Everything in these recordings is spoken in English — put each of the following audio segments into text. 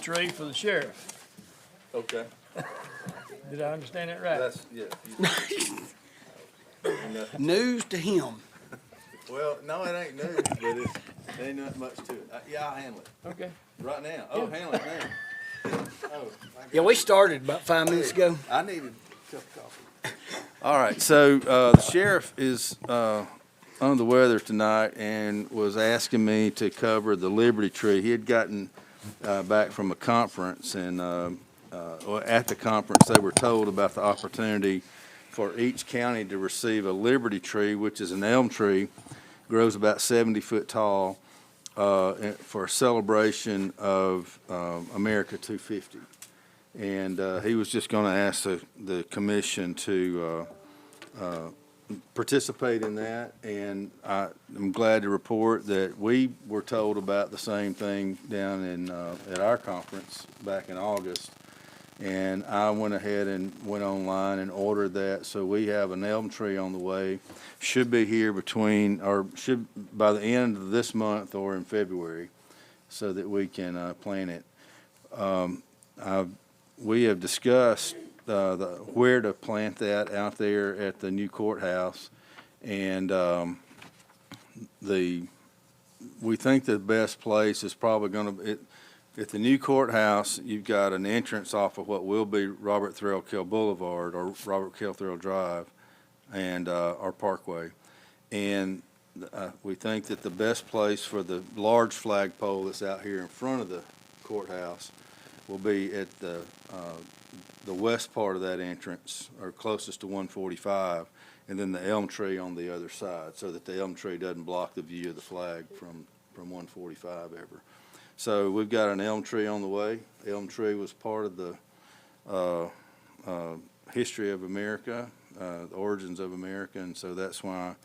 tree for the sheriff. Okay, Did I understand that right? that's, yeah. News to him. Well, no, it ain't new, but it ain't not much to it. Yeah, I'll handle it Okay. right now. Oh, handle it now. Oh, Yeah, we started about 5 minutes ago. I needed a cup of coffee. All right, so the sheriff is under the weather tonight and was asking me to cover the Liberty Tree. He had gotten back from a conference, and at the conference, they were told about the opportunity for each county to receive a Liberty Tree, which is an elm tree, grows about 70 foot tall, for a celebration of America 250. And he was just going to ask the commission to participate in that, and I'm glad to report that we were told about the same thing down in at our conference back in August, and I went ahead and went online and ordered that. So we have an elm tree on the way, should be here should by the end of this month or in February, so that we can plant it. We have discussed where to plant that out there at the new courthouse, and we think the best place is probably going to at the new courthouse. You've got an entrance off of what will be Robert Threlkeld Boulevard or Robert Threlkeld Drive, and our Parkway, and we think that the best place for the large flagpole that's out here in front of the courthouse will be at the west part of that entrance, or closest to 145, and then the elm tree on the other side, so that the elm tree doesn't block the view of the flag from 145 ever. So we've got an elm tree on the way. Elm tree was part of the history of America, the origins of America, and so that's why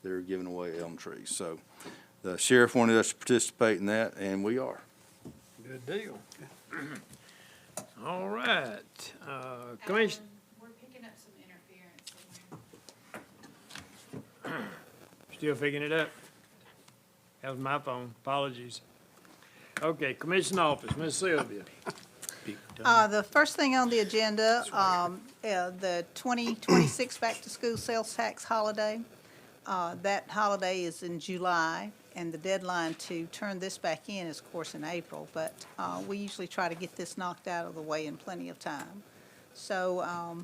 they're giving away elm trees. So the sheriff wanted us to participate in that, and we are. Good deal. All right. Commission. We're picking up some interference. Still picking it up? That was my phone. Apologies. Okay, Commission Office, Ms. Sylvia. The first thing on the agenda, the 2026 back-to-school sales tax holiday. That holiday is in July, and the deadline to turn this back in is, of course, in April, but we usually try to get this knocked out of the way in plenty of time. So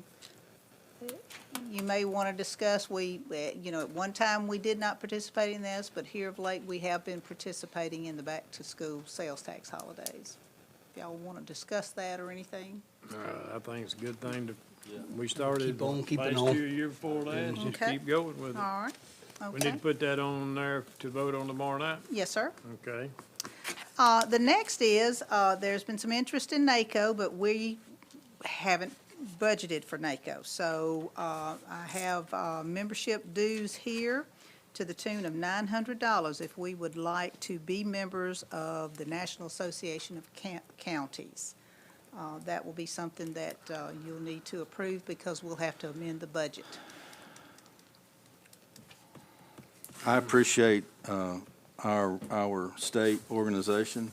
you may want to discuss, at one time we did not participate in this, but here of late we have been participating in the back-to-school sales tax holidays. If y'all want to discuss that or anything? I think it's a good thing to, we started Keep on keeping last on. year before that, just Okay. keep going with it. All right, We need okay. to put that on there to vote on tomorrow night? Yes, sir. Okay. The next is, there's been some interest in NACO, but we haven't budgeted for NACO. So I have membership dues here to the tune of $900 if we would like to be members of the National Association of Counties. That will be something that you'll need to approve because we'll have to amend the budget. I appreciate our state organization.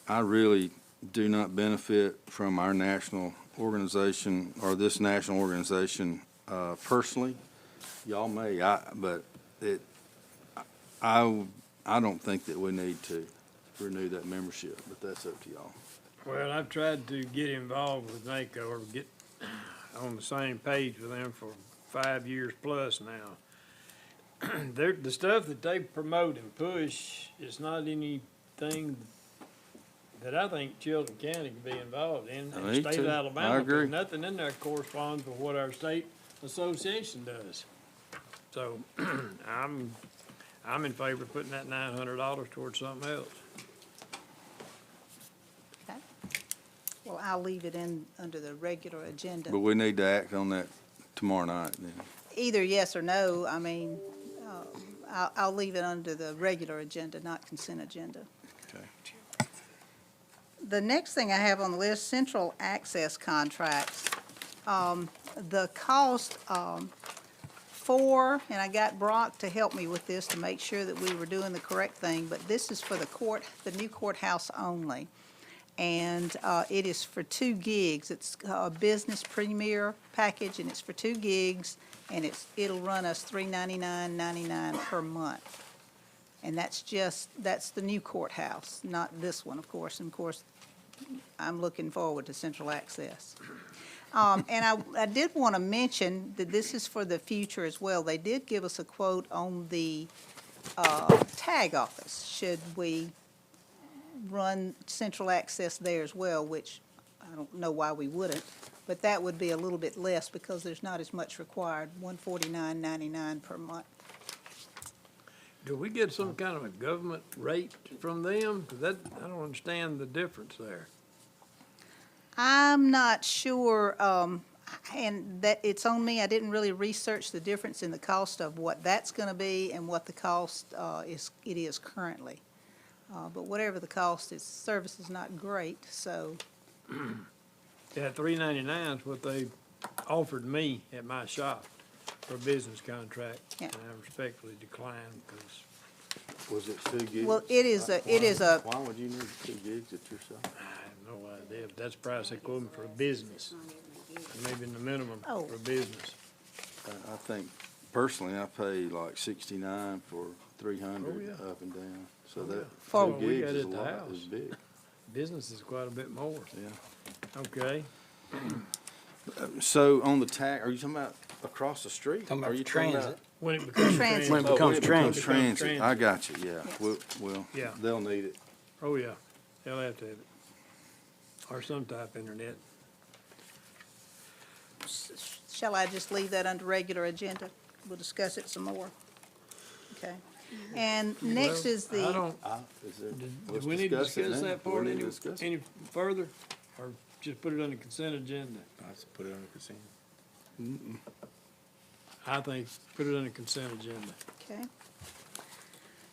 I really do not benefit from our national organization or this national organization personally. Y'all may, but I don't think that we need to renew that membership, but that's up to y'all. Well, I've tried to get involved with NACO or get on the same page with them for 5 years plus now. The stuff that they promote and push is not anything that I think Chilton County can be involved in. And the Me state of too. Alabama, I agree. there's nothing in there corresponds with what our state association does. So I'm in favor of putting that $900 towards something else. Okay. Well, I'll leave it in under the regular agenda. But we need to act on that tomorrow night then. Either yes or no. I mean, I'll leave it under the regular agenda, not consent agenda. Okay. The next thing I have on the list, central access contracts. The cost and I got Brock to help me with this to make sure that we were doing the correct thing, but this is for the new courthouse only. And it is for 2 gigs. It's a business premier package, and it's for 2 gigs, and it'll run us $399.99 per month. And that's the new courthouse, not this one, of course. And of course, I'm looking forward to central access. And I did want to mention that this is for the future as well. They did give us a quote on the tag office, should we run central access there as well, which I don't know why we wouldn't, but that would be a little bit less because there's not as much required, $149.99 per month. Do we get some kind of a government rate from them? 'Cause that, I don't understand the difference there. I'm not sure, and that, it's on me, I didn't really research the difference in the cost of what that's gonna be and what the cost it is currently. But whatever the cost, its service is not great, so, Yeah, $399 is what they offered me at my shop for a business contract. Yeah. And I respectfully declined because Was it 2 gigs? well, it is a, Why would you need 2 gigs at your shop? I have no idea, but that's the price they quoted for a business. Maybe in the minimum Oh. for a business. I think, personally, I pay like 69 for 300 Oh, yeah. up and down. So Oh, that yeah. 4 Well, we gigs got is it a at the lot, house. is big, Business is quite a bit more. yeah. Okay. So on the tag, are you talking about across the street? Talking about Are you transit. When it becomes Transit. When it Oh, becomes it becomes transit. transit. I got you, yeah. Yes. Well, Yeah. they'll need it. Oh, yeah. They'll have to have it. Or some type of internet. shall I just leave that under regular agenda? We'll discuss it some more. Okay. And next Well, is I the, don't, Is there- do let's we need to it discuss then. that We part need any, to discuss it. any further? Or just put it on the consent agenda? Let's put it on the consent. I think, put it on the consent agenda. okay.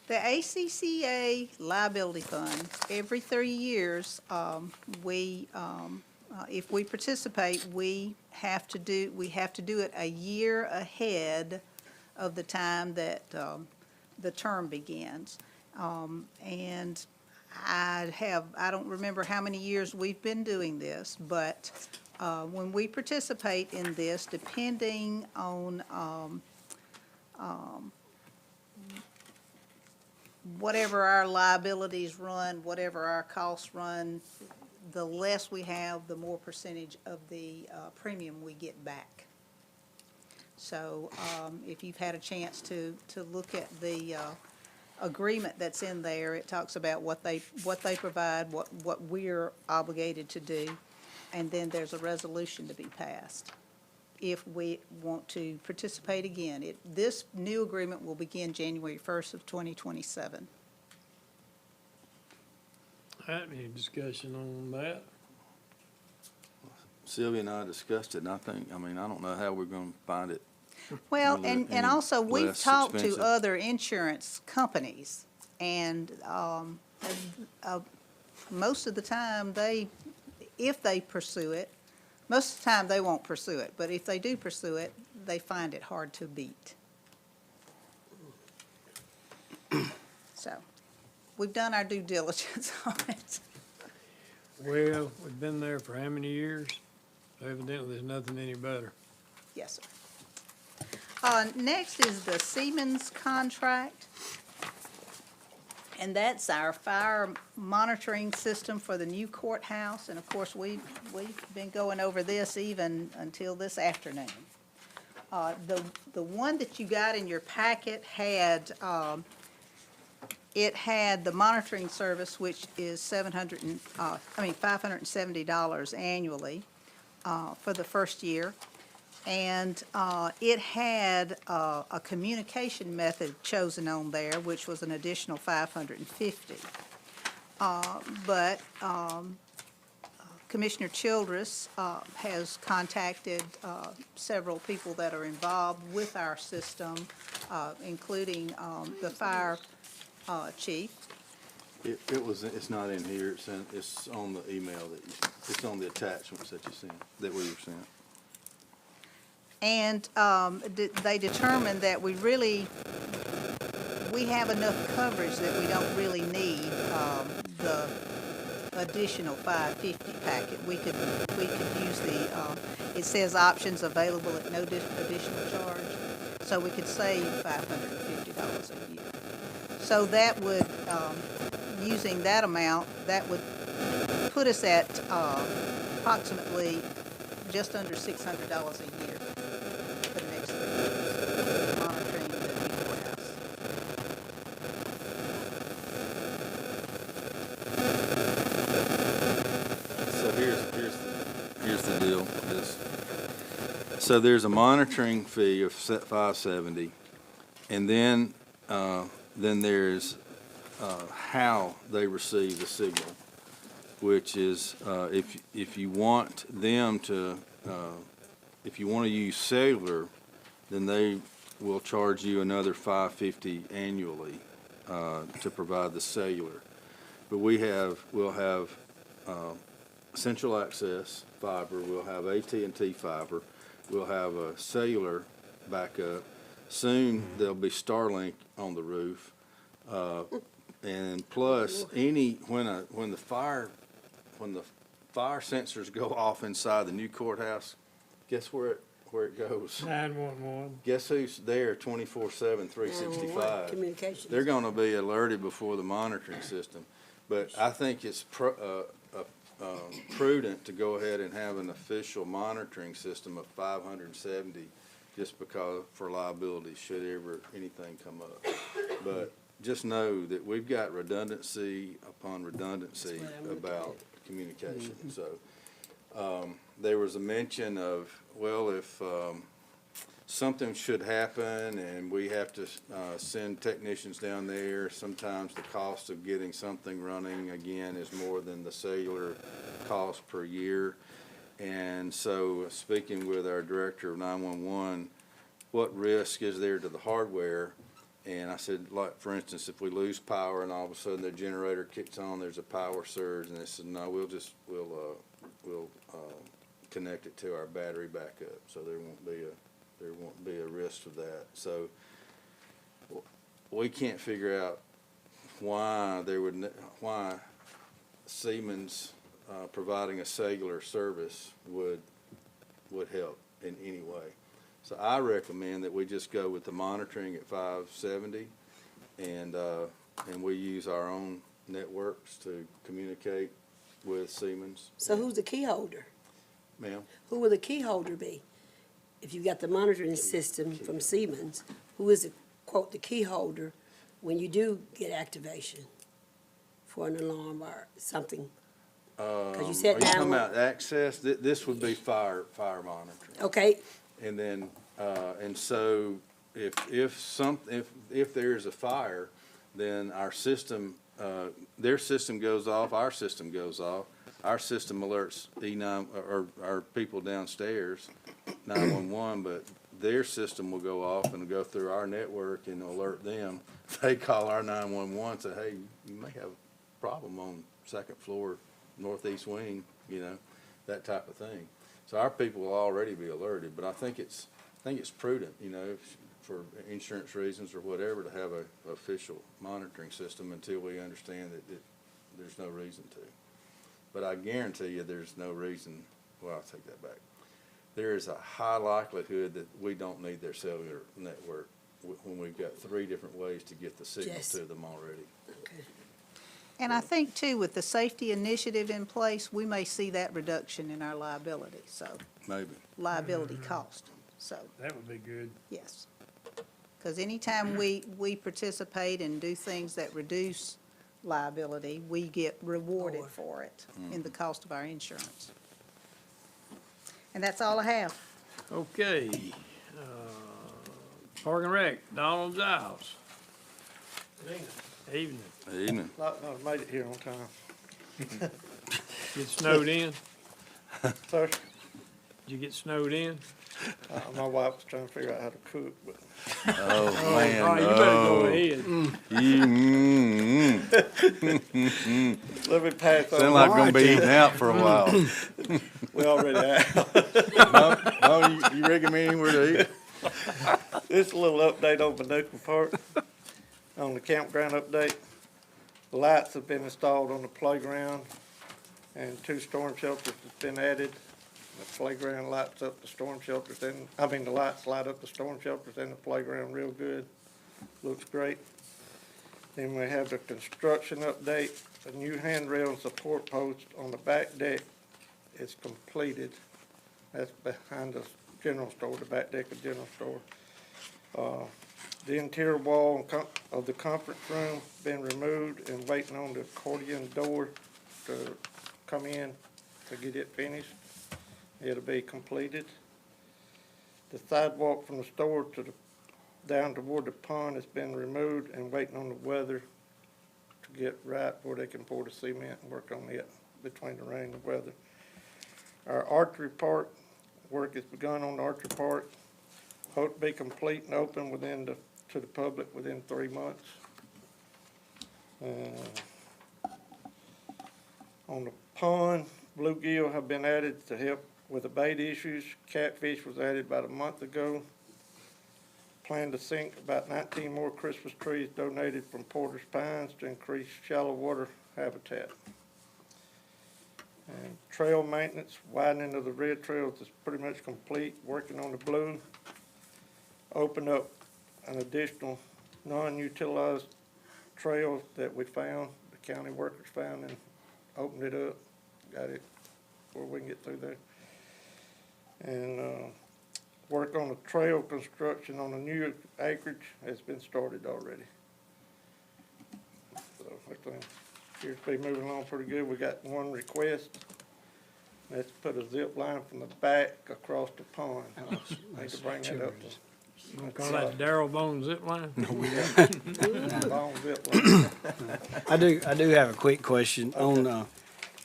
The ACCA liability fund, every 3 years, if we participate, we have to do it a year ahead of the time that the term begins. And I don't remember how many years we've been doing this, but when we participate in this, depending on whatever our liabilities run, whatever our costs run, the less we have, the more percentage of the premium we get back. So if you've had a chance to look at the agreement that's in there, it talks about what they provide, what we're obligated to do, and then there's a resolution to be passed if we want to participate again. This new agreement will begin January 1st of 2027. Any discussion on that? Sylvia and I discussed it, and I don't know how we're gonna find it. Well, Really and any also, we've less talked to expensive. other insurance companies, and most of the time, if they pursue it, most of the time, they won't pursue it, but if they do pursue it, they find it hard to beat. So, we've done our due diligence on it. Well, we've been there for how many years? Evidently, there's nothing any better. Yes, sir. Next is the Siemens contract. And that's our fire monitoring system for the new courthouse. And of course, we've been going over this even until this afternoon. The one that you got in your packet had, it had the monitoring service, which is $570 annually for the first year. And it had a communication method chosen on there, which was an additional $550. But Commissioner Childress has contacted several people that are involved with our system, including the fire chief. It's not in here, it's on the email it's on the attachments that you sent, that we were sent. And they determined that we have enough coverage that we don't really need additional 550 packet. We could use the, it says options available at no additional charge. So we could save $550 a year. So that would, using that amount, that would put us at approximately just under $600 a year for the next 3 years, monitoring the new courthouse. So here's the deal. So there's a monitoring fee of $570, and then there's how they receive the signal, which is if you want them to if you want to use cellular, then they will charge you another $550 annually to provide the cellular. But we'll have central access fiber, we'll have AT&T fiber, we'll have a cellular backup. Soon there'll be Starlink on the roof, and plus when the fire sensors go off inside the new courthouse, guess where it goes? 911. Guess who's there 24/7, 365? Communications. They're going to be alerted before the monitoring system. But I think it's prudent to go ahead and have an official monitoring system of 570, just because for liability should ever anything come up. But just know that we've got redundancy upon redundancy about communication. So there was a mention of, well, if something should happen and we have to send technicians down there, sometimes the cost of getting something running again is more than the cellular cost per year. And so speaking with our director of 911, what risk is there to the hardware? And I said, like, for instance, if we lose power and all of a sudden the generator kicks on, there's a power surge, and they said, no, we'll connect it to our battery backup, so there won't be a risk of that. So we can't figure out why Siemens providing a cellular service would help in any way. So I recommend that we just go with the monitoring at 570, and we use our own networks to communicate with Siemens. So who's the key holder? Ma'am? Who will the key holder be? If you've got the monitoring system from Siemens, who is, quote, the key holder when you do get activation for an alarm or something? Because you said Are you talking 911. about access? This would be fire monitoring. Okay, And then, and so if there's a fire, then our system, their system goes off, our system goes off. Our system alerts E9, or our people downstairs, 911, but their system will go off and go through our network and alert them. They call our 911 and say, hey, you may have a problem on second floor, northeast wing, that type of thing. So our people will already be alerted, but I think it's prudent, for insurance reasons or whatever, to have a official monitoring system until we understand that there's no reason to. But I guarantee you there's no reason, well, I'll take that back. There is a high likelihood that we don't need their cellular network when we've got 3 different ways to get the signal Yes. to them already. okay. And I think too, with the safety initiative in place, we may see that reduction in our liability, so, Maybe. liability cost, so, That would be good. yes. Because anytime we participate and do things that reduce liability, we get rewarded More. for it in the cost of our insurance. And that's all I have. Okay. Park and Rec, Donald Giles. Evening. Evening. I made it here on time. Get snowed in? Sir, Did you get snowed in? my wife was trying to figure out how to cook, but Oh, man. Oh, you better go ahead. let me pass on. Sound like we're gonna be eating out for a while. We already have. No, you recommend anywhere to eat? This is a little update on Paducah Park, on the campground update. The lights have been installed on the playground. and 2 storm shelters has been added. The playground lights up the storm shelters and, the lights light up the storm shelters and the playground real good. Looks great. Then we have the construction update. The new handrail and support post on the back deck is completed. That's behind the general store, the back deck of the general store. The interior wall of the conference room been removed and waiting on the accordion door to come in to get it finished. It'll be completed. The sidewalk from the store to down toward the pond has been removed and waiting on the weather to get right where they can pour the cement and work on it between the rain and the weather. Our archery park, work has begun on the archery park. Hope to be complete and open to the public within 3 months. On the pond, bluegill have been added to help with the bait issues. Catfish was added about a month ago. Plan to sink about 19 more Christmas trees donated from Porter's Pines to increase shallow water habitat. And trail maintenance, widening of the red trails is pretty much complete. Working on the blue. Open up an additional non-utilized trail that we found, the county workers found, and opened it up. Got it where we can get through there. And work on the trail construction on the new acreage has been started already. So everything appears to be moving along pretty good. We got one request. Let's put a zip line from the back across the pond. Need to bring that up. Gonna call that Darrell Bone zip line? Long zip line. I do have a quick question on, you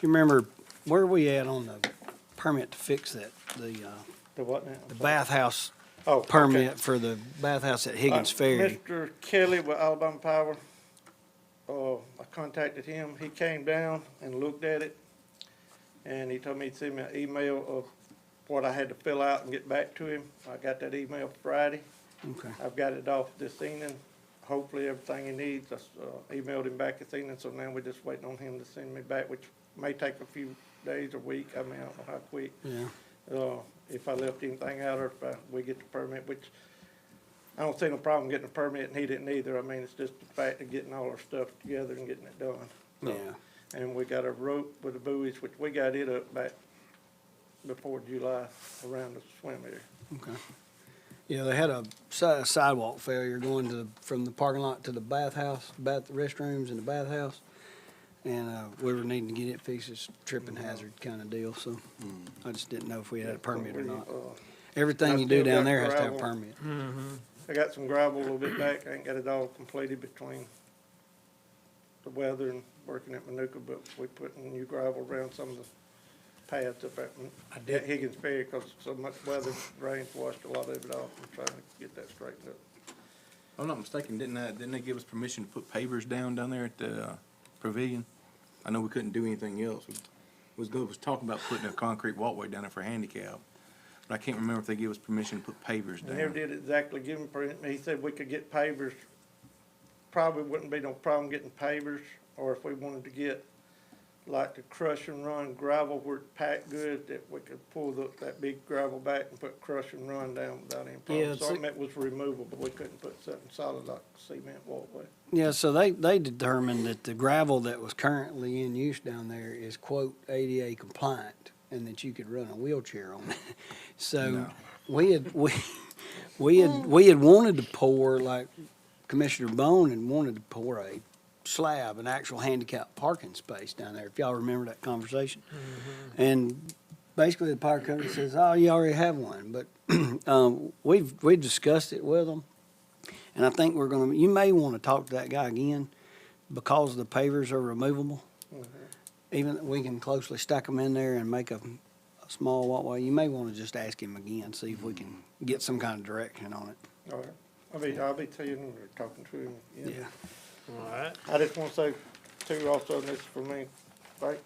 remember, where are we at on the permit to fix that? The what now? The bathhouse Oh, okay. permit for the bathhouse at Higgins Ferry. Mr. Kelly with Alabama Power, I contacted him. He came down and looked at it, and he told me he'd send me an email of what I had to fill out and get back to him. I got that email Friday. Okay. I've got it off this evening. Hopefully everything he needs. I emailed him back this evening, so now we're just waiting on him to send me back, which may take a few days or week. I mean, I don't know how quick. Yeah. If I left anything out or if we get the permit, which I don't see no problem getting a permit, and he didn't either. I mean, it's just the fact of getting all our stuff together and getting it done. So, Yeah. and we got a rope with the buoys, which we got it up back before July around the swim area. Okay. Yeah, they had a sidewalk failure going from the parking lot to the bathhouse, restrooms and the bathhouse. And, we were needing to get it fixed. It's a tripping hazard kind of deal, so I just didn't know if we had a permit or not. Everything you do down there has to have a permit. I got some gravel a little bit back. I ain't got it all completed between the weather and working at Manuka, but we put new gravel around some of the paths up at Higgins Ferry because so much weather, rain's washed a lot of it off. I'm trying to get that straightened up. If I'm not mistaken, didn't they give us permission to put pavers down there at the pavilion? I know we couldn't do anything else. Was talking about putting a concrete walkway down there for handicap, but I can't remember if they gave us permission to put pavers I never down. did exactly give him permit. He said we could get pavers. Probably wouldn't be no problem getting pavers, or if we wanted to get like the crush and run gravel where it's packed good, that we could pull that big gravel back and put crush and run down without any Yeah, problem. it's Something that was removable, we couldn't put something solid like cement walkway. Yeah, so they determined that the gravel that was currently in use down there is quote ADA compliant and that you could run a wheelchair on it. So No. we had wanted to pour, like Commissioner Bone had wanted to pour a slab, an actual handicap parking space down there, if y'all remember that conversation. And basically the power company says, oh, you already have one, but we've discussed it with them. And I think you may want to talk to that guy again because the pavers are removable. Even we can closely stack them in there and make a small walkway. You may want to just ask him again, see if we can get some kind of direction on it. All right. I'll be telling him or talking to him. Yeah. All right. I just want to say too, also, and this is for me, thanks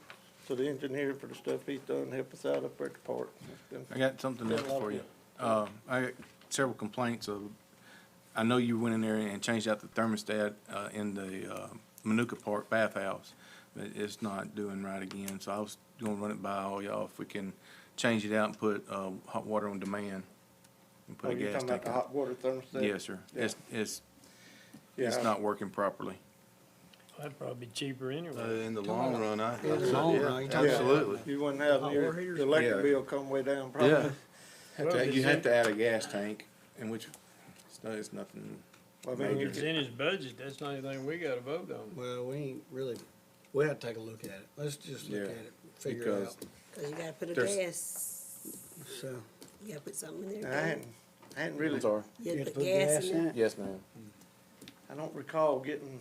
to the engineer for the stuff he's done to help us out up there at the park. It's been- I got something been a else lot of for you. good. I got several complaints of, I know you went in there and changed out the thermostat, in the, Manuka Park bathhouse, but it's not doing right again. So I was gonna run it by all y'all if we can change it out and put, hot water on demand. And Oh, put a you gas talking about tank the on. hot water thermostat? Yes, sir. Yeah. It's Yeah. not working properly. That'd probably be cheaper anyway. In the long run, In the long run, you talking about- absolutely. You wouldn't have Hot your, water heaters? the electric Yeah. bill come way down probably. Yeah, You have to add a gas tank, in which, it's nothing, I mean, you If it's could, in his budget, that's not anything we gotta vote on. Well, we ain't really, we have to take a look at it. Let's just look Yeah, at it, figure it because out. Cause you gotta put a There's- So, you gotta put something in I there. hadn't really, sorry. You you gotta have to put gas in there. it? Yes, ma'am. I don't recall getting,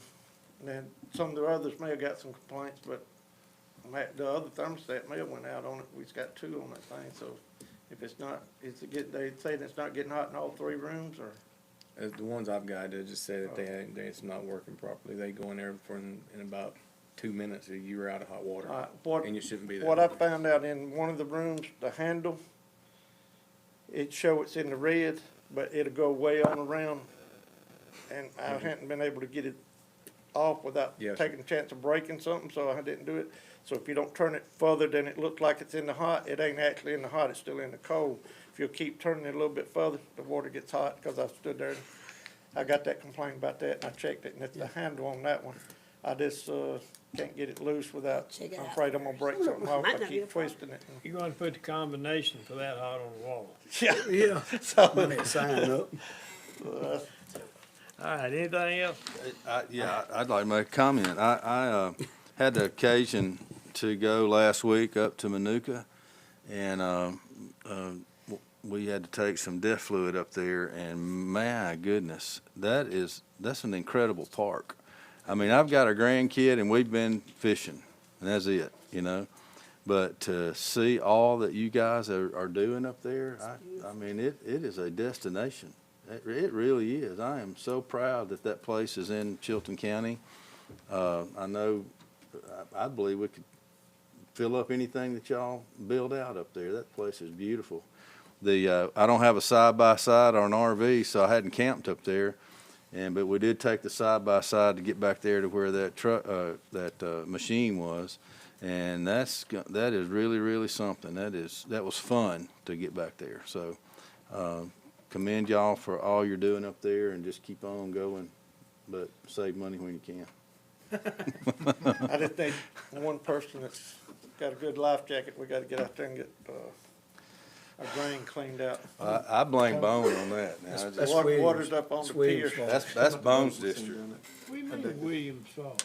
then some of the others may have got some complaints, but the other thermostat may have went out on it. We've got two on that thing, so if it's not, is it get, they say it's not getting hot in all three rooms or? The ones I've got, they just say that it's not working properly. They go in there in about 2 minutes, you're out of hot water. What, And you shouldn't be there. what I found out in one of the rooms, the handle, it show it's in the red, but it'll go way on around. And I hadn't been able to get it off without Yes. taking a chance of breaking something, so I didn't do it. So if you don't turn it further than it looks like it's in the hot, it ain't actually in the hot, it's still in the cold. If you'll keep turning it a little bit further, the water gets hot, cause I stood there, and I got that complaint about that, and I checked it, and it's the handle on that one. I just, can't get it loose without, Check it I'm out. afraid I'm gonna break something off, Might I not be a keep problem. twisting it. You're gonna put the combination for that hot on the wall. Yeah, Yeah. so, Money to sign up. All right, anything else? Yeah, I'd like to make a comment. I had the occasion to go last week up to Manuka, and we had to take some death fluid up there, and my goodness, that's an incredible park. I mean, I've got a grandkid, and we've been fishing, and that's it, you know. But to see all that you guys are doing up there, I mean, it is a destination. It really is. I am so proud that that place is in Chilton County. I know, I believe we could fill up anything that y'all build out up there. That place is beautiful. I don't have a side-by-side or an RV, so I hadn't camped up there. But we did take the side-by-side to get back there to where that truck, that machine was. And that is really, really something. That was fun to get back there. So, commend y'all for all you're doing up there, and just keep on going, but save money when you can. I just think one person that's got a good life jacket, we gotta get out there and get, our drain cleaned out. I blame Bone on that. Now, That's Water, Williams. water's up on That's the Williams' pier. fault. that's Bone's district. What do you mean Williams' fault?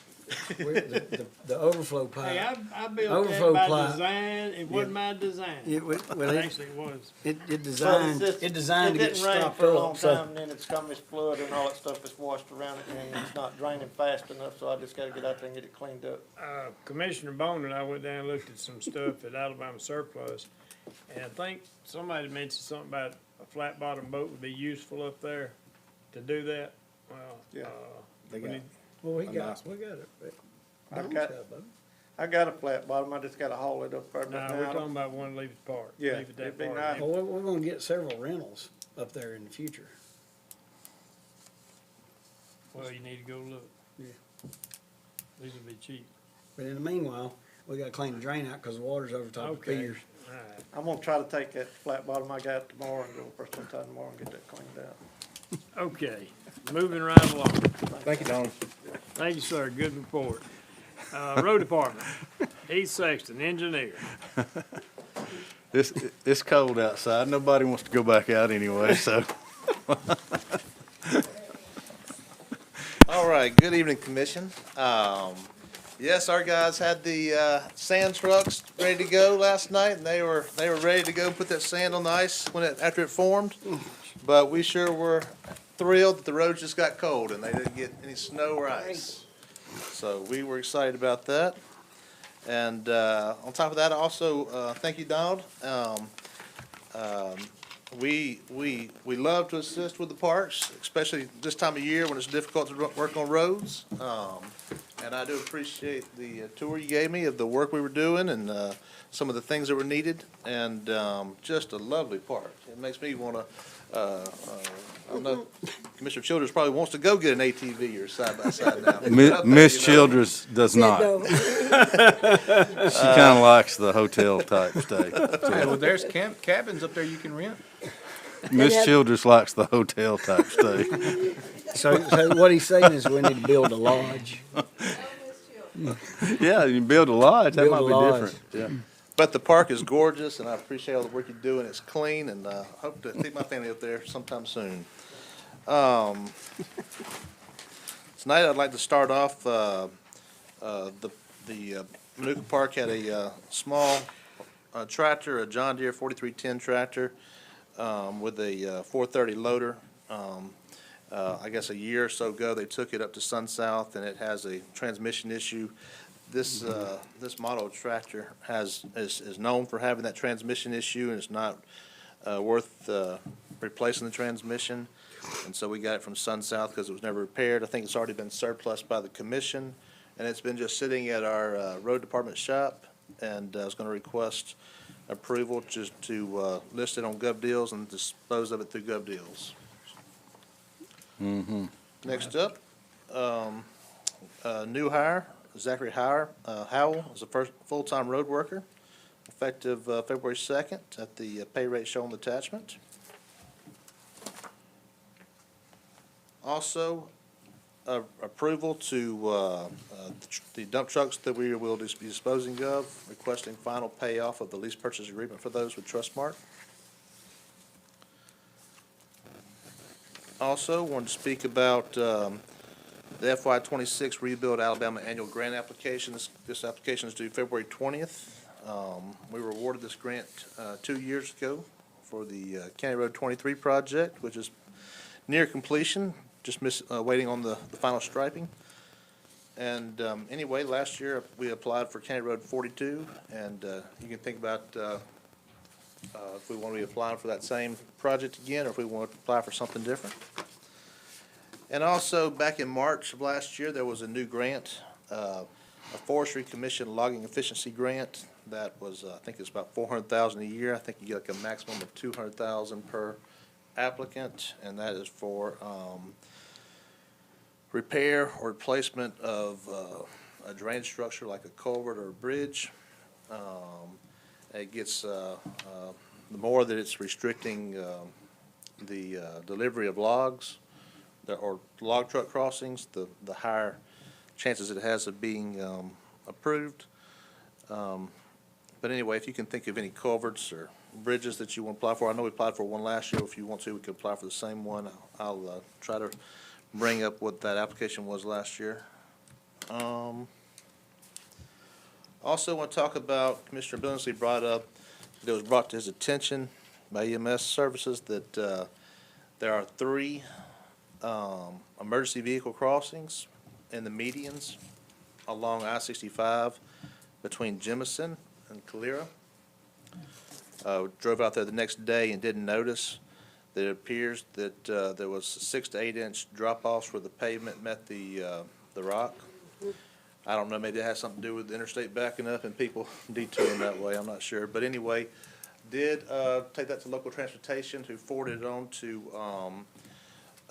The overflow Hey, pipe. I built Overflow that by pipe. design, it wasn't my design. Well, Actually, it was. it designed to get It didn't rain stopped for a long up, so. time, and then it's come this flood and all that stuff is washed around it, and it's not draining fast enough, so I just gotta get out there and get it cleaned up. Commissioner Bone and I went down and looked at some stuff at Alabama Surplus, and I think somebody mentioned something about a flat bottom boat would be useful up there to do that. Well, Yeah. They we got- need- Well, we A got nice it. I Don's got- got a boat. I got a flat bottom, I just gotta haul it up there. no, we're talking about one leave it park. Yeah, Leave it that it'd be part. nice. Well, we're gonna get several rentals up there in the future. Well, you need to go look. Yeah. These will be cheap. But in the meanwhile, we gotta clean the drain out, cause the water's over top of the Okay, piers. all right. I'm gonna try to take that flat bottom I got tomorrow and go for sometime tomorrow and get that cleaned out. Okay, moving right along. Thank you, Don. Thank you, sir. Good report. Road Department, Heath Sexton, engineer. It's cold outside. Nobody wants to go back out anyway, so. All right, good evening, Commission. Yes, our guys had the sand trucks ready to go last night, and they were ready to go put that sand on the ice after it formed. But we sure were thrilled that the roads just got cold and they didn't get any snow or ice. So we were excited about that. And on top of that, also, thank you, Donald. We love to assist with the parks, especially this time of year when it's difficult to work on roads. And I do appreciate the tour you gave me of the work we were doing and some of the things that were needed, and just a lovely park. It makes me want to, I know Commissioner Childers probably wants to go get an ATV or side-by-side now. Miss Childress does Said not. no. She kind of likes the hotel type stay. Hey, well, there's cabins up there you can rent. Miss Childress likes the hotel type stay. So what he's saying is we need to build a lodge. Yeah, you build a lodge, that Build might a be lodge. different. Yeah. But the park is gorgeous, and I appreciate all the work you're doing. It's clean, and hope to take my family up there sometime soon. Tonight, I'd like to start off, the Manuka Park had a small tractor, a John Deere 4310 tractor, with a 430 loader. I guess a year or so ago, they took it up to Sun South, and it has a transmission issue. This model tractor is known for having that transmission issue, and it's not worth replacing the transmission. And so we got it from Sun South because it was never repaired. I think it's already been surplus by the commission, and it's been just sitting at our road department shop. And I was going to request approval just to list it on Gov Deals and dispose of it through Gov Deals. Mm-hmm. Next up, new hire, Zachary Howell is the first full-time road worker, effective February 2nd at the pay rate shown on the attachment. Also, approval to the dump trucks that we will be disposing of, requesting final payoff of the lease purchase agreement for those with Trustmark. Also, want to speak about the FY '26 Rebuild Alabama Annual Grant Application. This application is due February 20th. We were awarded this grant 2 years ago for the County Road 23 project, which is near completion, just waiting on the final striping. And anyway, last year we applied for County Road 42, and you can think about if we want to be applying for that same project again, or if we want to apply for something different. And also, back in March of last year, there was a new grant, a Forestry Commission Logging Efficiency Grant that was, I think it's about $400,000 a year. I think you get like a maximum of $200,000 per applicant, and that is for repair or replacement of a drainage structure like a culvert or a bridge. It gets, the more that it's restricting the delivery of logs or log truck crossings, the higher chances it has of being approved. But anyway, if you can think of any culverts or bridges that you want to apply for, I know we applied for one last year. If you want to, we could apply for the same one. I'll try to bring up what that application was last year. Also want to talk about, Commissioner Billingsley brought up, it was brought to his attention by EMS services that there are 3 emergency vehicle crossings in the medians along I-65 between Jemison and Calera. Drove out there the next day and didn't notice that it appears that there was 6 to 8 inch drop-offs where the pavement met the rock. I don't know, maybe it has something to do with the interstate backing up and people detouring that way, I'm not sure. But anyway, did take that to local transportation, who forwarded it on to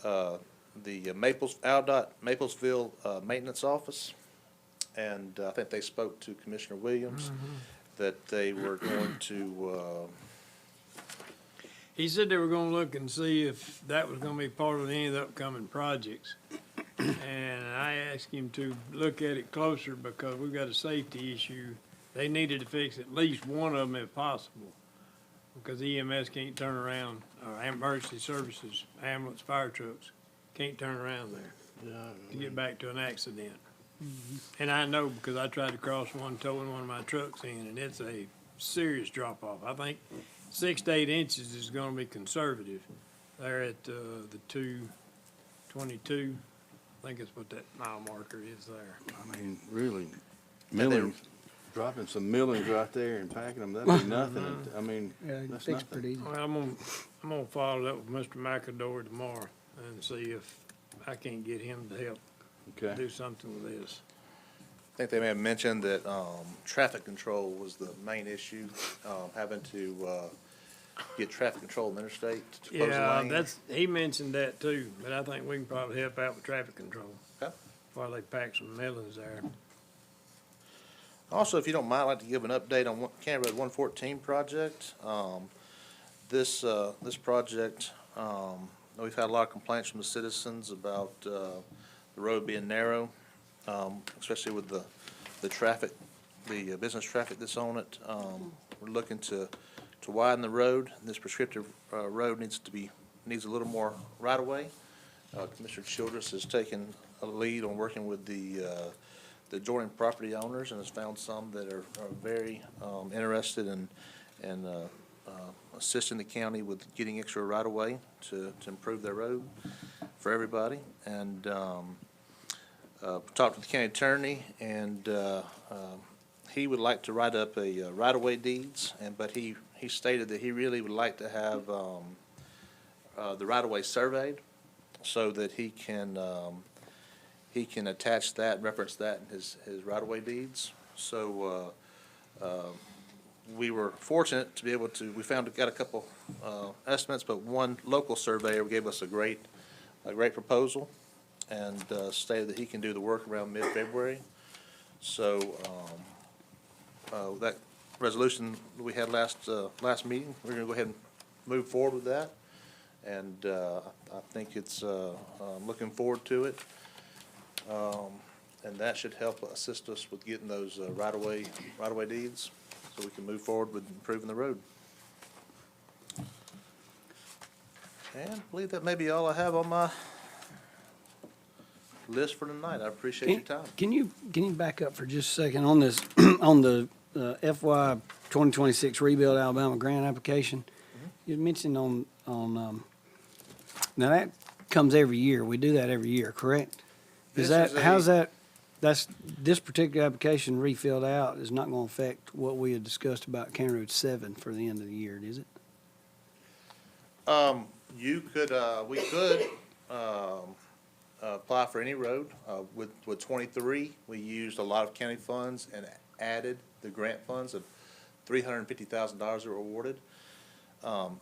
the AlDOT Maplesville Maintenance Office. And I think they spoke to Commissioner Williams that they were going to, He said they were gonna look and see if that was gonna be part of any of the upcoming projects. And I asked him to look at it closer because we've got a safety issue. They needed to fix at least one of them if possible, because EMS can't turn around, or emergency services, ambulance, fire trucks, can't turn around there to get back to an accident. And I know because I tried to cross one, towing one of my trucks in, and it's a serious drop-off. I think 6 to 8 inches is gonna be conservative there at the 222. I think it's what that mile marker is there. I mean, really, millings, dropping some millings right there and packing them, that'd be nothing. I mean, Yeah, that's fix it nothing. pretty easy. Well, I'm gonna follow up with Mr. McAdore tomorrow and see if I can't get him to help Okay. do something with this. I think they may have mentioned that, traffic control was the main issue, having to, get traffic control on the interstate to close the Yeah, lane. he mentioned that too, but I think we can probably help out with traffic control. Okay. While they pack some melons there. Also, if you don't mind, I'd like to give an update on County Road 114 project. This project, we've had a lot of complaints from the citizens about the road being narrow, especially with the traffic, the business traffic that's on it. We're looking to widen the road. This prescriptive road needs a little more right-of-way. Commissioner Childress has taken a lead on working with the adjoining property owners and has found some that are very interested in assisting the county with getting extra right-of-way to improve their road for everybody. And talked with the county attorney, and he would like to write up a right-of-way deeds, but he stated that he really would like to have the right-of-way surveyed so that he can attach that, reference that in his right-of-way deeds. So we were fortunate to be able to, got a couple estimates, but one local surveyor gave us a great proposal and stated that he can do the work around mid-February. So that resolution we had last meeting, we're gonna go ahead and move forward with that. And I think it's, I'm looking forward to it. And that should help assist us with getting those right-of-way deeds, so we can move forward with improving the road. And I believe that may be all I have on my list for tonight. I appreciate your time. Can you back up for just a second on this, on the FY 2026 Rebuild Alabama grant application? You mentioned on, now that comes every year. We do that every year, correct? Is that, how's that, this particular application refilled out is not going to affect what we had discussed about County Road 7 for the end of the year, is it? You could, we could, apply for any road. With 23, we used a lot of county funds and added the grant funds of $350,000 that were awarded.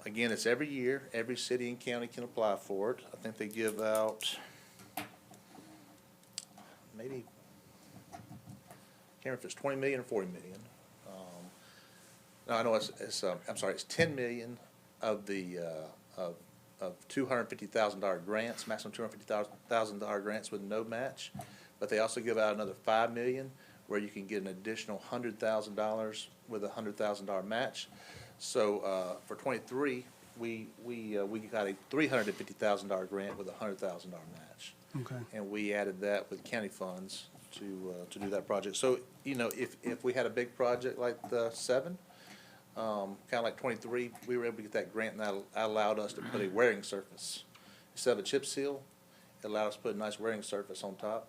Again, it's every year. Every city and county can apply for it. I think they give out maybe, can't remember if it's 20 million or 40 million. No, I know I'm sorry, it's 10 million of the, of $250,000 grants, maximum $250,000 grants with no match. But they also give out another 5 million where you can get an additional $100,000 with a $100,000 match. So, for 23, we got a $350,000 grant with a $100,000 match. Okay. And we added that with county funds to do that project. So, you know, if we had a big project like the 7, kind of like 23, we were able to get that grant, and that allowed us to put a wearing surface. Instead of a chip seal, it allowed us to put a nice wearing surface on top,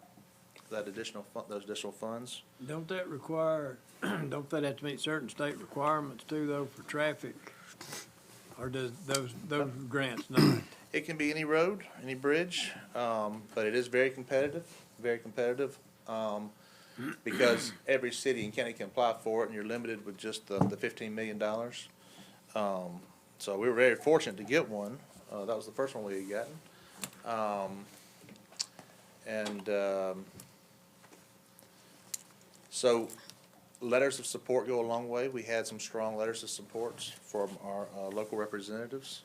that those additional funds. Don't that require, don't that have to meet certain state requirements too, though, for traffic? Or does those grants not? It can be any road, any bridge, but it is very competitive, because every city and county can apply for it, and you're limited with just the $15 million. So we were very fortunate to get one. That was the first one we had gotten. So letters of support go a long way. We had some strong letters of support from our local representatives,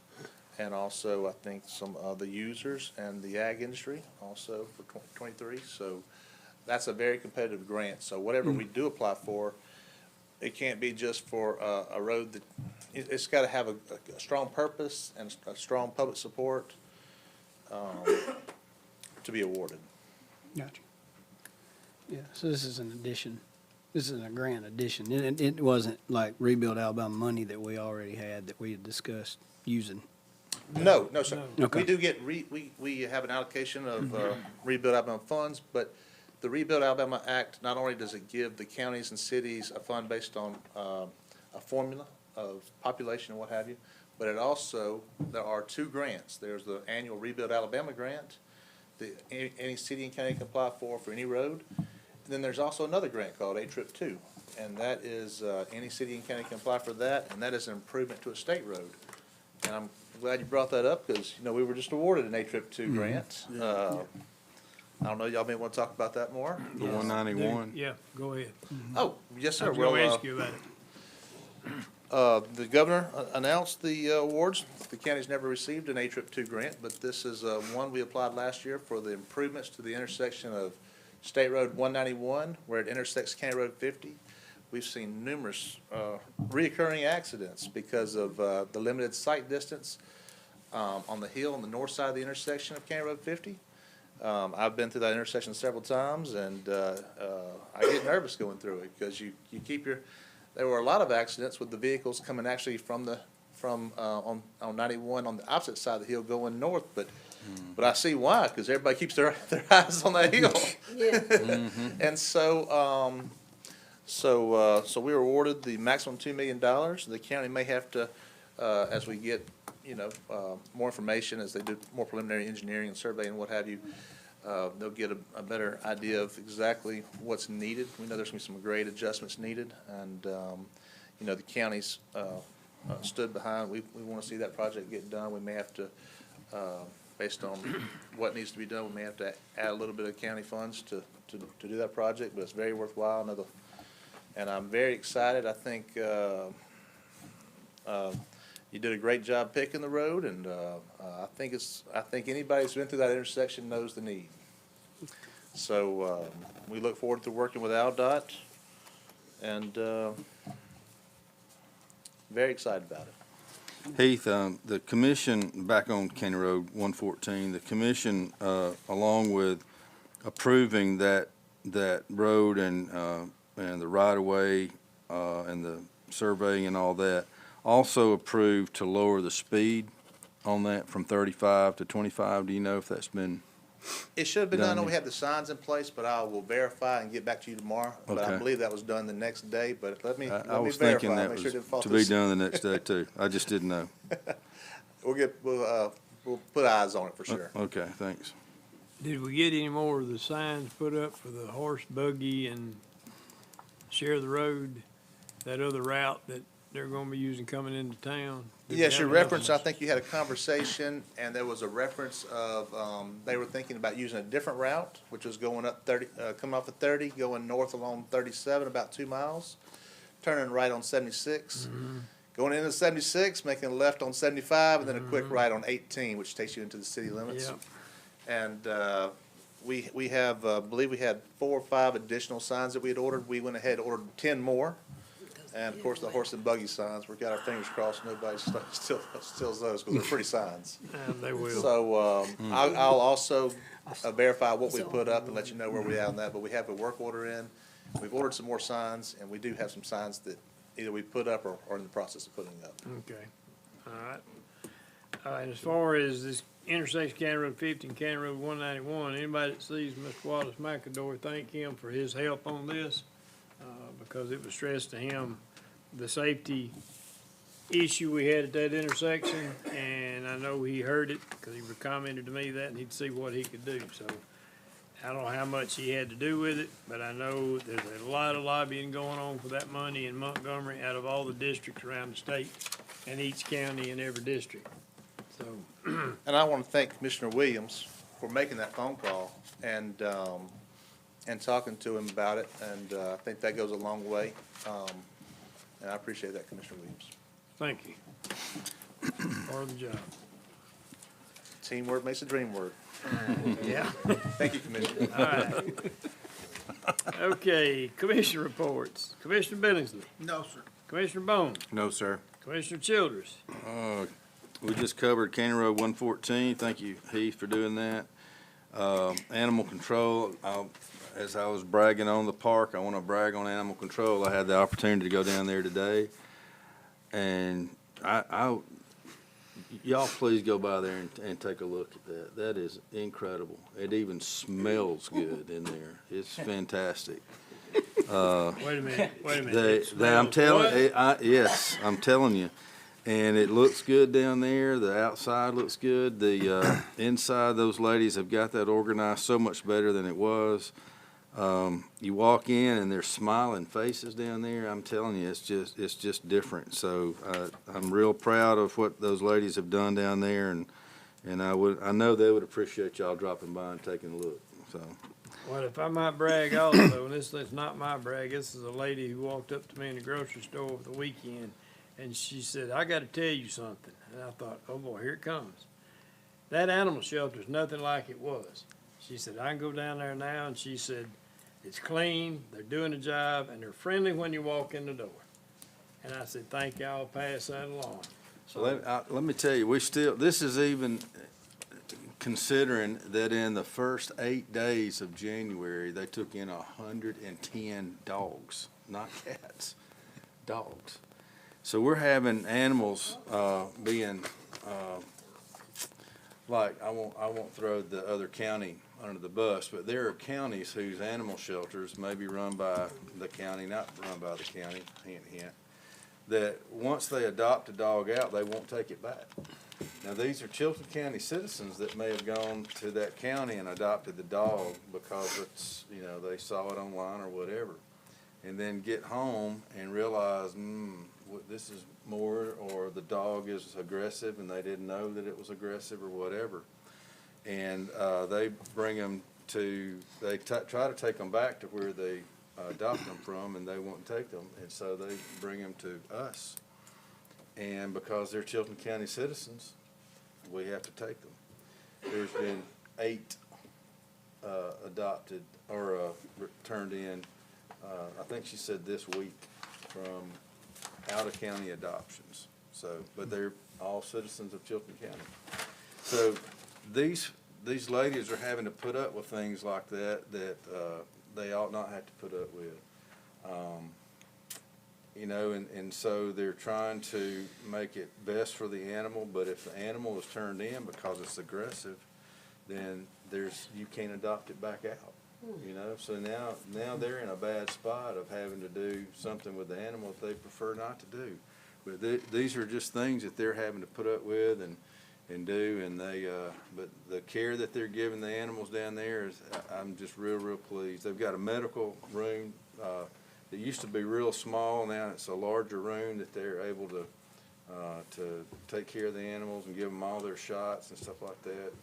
and also I think some of the users and the ag industry also for 23. So that's a very competitive grant. So whatever we do apply for, it can't be just for a road that, it's got to have a strong purpose and a strong public support to be awarded. Gotcha. Yeah, so this is an addition. This is a grant addition. It wasn't like Rebuild Alabama money that we already had that we had discussed using. No, sir. Okay. We do get, we have an allocation of Rebuild Alabama funds, but the Rebuild Alabama Act, not only does it give the counties and cities a fund based on a formula of population and what have you, but it also, there are 2 grants. There's the annual Rebuild Alabama grant that any city and county can apply for any road. then there's also another grant called A-Trip 2, and that is, any city and county can apply for that, and that is an improvement to a state road. And I'm glad you brought that up, because, we were just awarded an A-Trip 2 grant. I don't know, y'all may want to talk about that more? The 191. Yeah, go ahead. Oh, yes, I sir. was gonna Well, ask you about it. the governor announced the awards. The county's never received an A-Trip 2 grant, but this is one we applied last year for the improvements to the intersection of State Road 191, where it intersects County Road 50. We've seen numerous reoccurring accidents because of the limited sight distance on the hill on the north side of the intersection of County Road 50. I've been through that intersection several times, and I get nervous going through it because you keep your. There were a lot of accidents with the vehicles coming actually from on 91 on the opposite side of the hill going north, but I see why, because everybody keeps their eyes on that hill. Yeah. And so we were awarded the maximum $2 million. The county may have to, as we get, more information, as they do more preliminary engineering and surveying and what have you, they'll get a better idea of exactly what's needed. We know there's gonna be some grade adjustments needed, and, the county's, stood behind. We wanna see that project get done. We may have to, based on what needs to be done, we may have to add a little bit of county funds to do that project, but it's very worthwhile. And I'm very excited. I think, you did a great job picking the road, and I think anybody who's been through that intersection knows the need. So we look forward to working with AlDOT, and very excited about it. Heath, the commission, back on County Road 114, the commission, along with approving that road and the right-of-way and the surveying and all that, also approved to lower the speed on that from 35 to 25. Do you know if that's been? It should have been done. I know Done. we have the signs in place, but I will verify and get back to you tomorrow. But I Okay. believe that was done the next day, but let me I was verify, thinking that make sure was it didn't fall to through be the- done the next day too. I just didn't know. We'll put eyes on it for sure. Okay, thanks. Did we get any more of the signs put up for the horse buggy and share the road, that other route that they're gonna be using coming into town? Did we Yes, have your enough reference, ones? I think you had a conversation, and there was a reference of, they were thinking about using a different route, which was going up 30, coming off of 30, going north along 37, about 2 miles, turning right on 76, going into 76, making a left on 75, and then a quick right on 18, which takes you into the city limits. Yep. And we have, believe we had 4 or 5 additional signs that we had ordered. We went ahead and ordered 10 more. And of course, the horse and buggy signs, we've got our fingers crossed, nobody steals those, because they're pretty signs. They will. So, I'll also verify what we put up and let you know where we're at on that, but we have a work order in. We've ordered some more signs, and we do have some signs that either we put up or are in the process of putting up. Okay, all right. And as far as this intersection County Road 50 and County Road 191, anybody that sees Mr. Wallace McAdory, thank him for his help on this, because it was stressed to him, the safety issue we had at that intersection, and I know he heard it, because he commented to me that, and he'd see what he could do, so I don't know how much he had to do with it, but I know there's a lot of lobbying going on for that money in Montgomery out of all the districts around the state, and each county in every district, so. And I want to thank Commissioner Williams for making that phone call and talking to him about it, and I think that goes a long way. And I appreciate that, Commissioner Williams. Thank you. Part of the job. Teamwork makes the dream work. Yeah. Thank you, Commissioner. All right. Okay, commissioner reports. Commissioner Billingsley. No, sir. Commissioner Bone. No, sir. Commissioner Childers. We just covered County Road 114. Thank you, Heath, for doing that. Animal control, as I was bragging on the park, I want to brag on animal control. I had the opportunity to go down there today, and y'all please go by there and take a look at that. That is incredible. It even smells good in there. It's fantastic. Wait a minute. I'm telling, What? yes, I'm telling you. And it looks good down there. The outside looks good. The inside, those ladies have got that organized so much better than it was. You walk in and there's smiling faces down there. I'm telling you, it's just different. So, I'm real proud of what those ladies have done down there, and I know they would appreciate y'all dropping by and taking a look, so. Well, if I might brag also, and this is not my brag, this is a lady who walked up to me in the grocery store over the weekend, and she said, "I gotta tell you something." And I thought, oh boy, here it comes. That animal shelter's nothing like it was. She said, "I can go down there now," and she said, "It's clean, they're doing a job, and they're friendly when you walk in the door." And I said, "Thank you, I'll pass that along." So let me tell you, this is even considering that in the first 8 days of January, they took in 110 dogs, not cats, dogs. So we're having animals, being, like, I won't throw the other county under the bus, but there are counties whose animal shelters may be run by the county, not run by the county, hint, hint, that once they adopt a dog out, they won't take it back. Now, these are Chilton County citizens that may have gone to that county and adopted the dog because it's, they saw it online or whatever. And then get home and realize, this is more, or the dog is aggressive and they didn't know that it was aggressive or whatever. And they bring them try to take them back to where they adopt them from, and they won't take them. And so they bring them to us. And because they're Chilton County citizens, we have to take them. There's been 8 adopted or turned in, I think she said this week, from out-of-county adoptions. So, but they're all citizens of Chilton County. So these ladies are having to put up with things like that they ought not have to put up with. And so they're trying to make it best for the animal, but if the animal is turned in because it's aggressive, then you can't adopt it back out. So now they're in a bad spot of having to do something with the animal that they prefer not to do. But these are just things that they're having to put up with and do, and but the care that they're giving the animals down there I'm just real pleased. They've got a medical room, it used to be real small, now it's a larger room that they're able to take care of the animals and give them all their shots and stuff like that.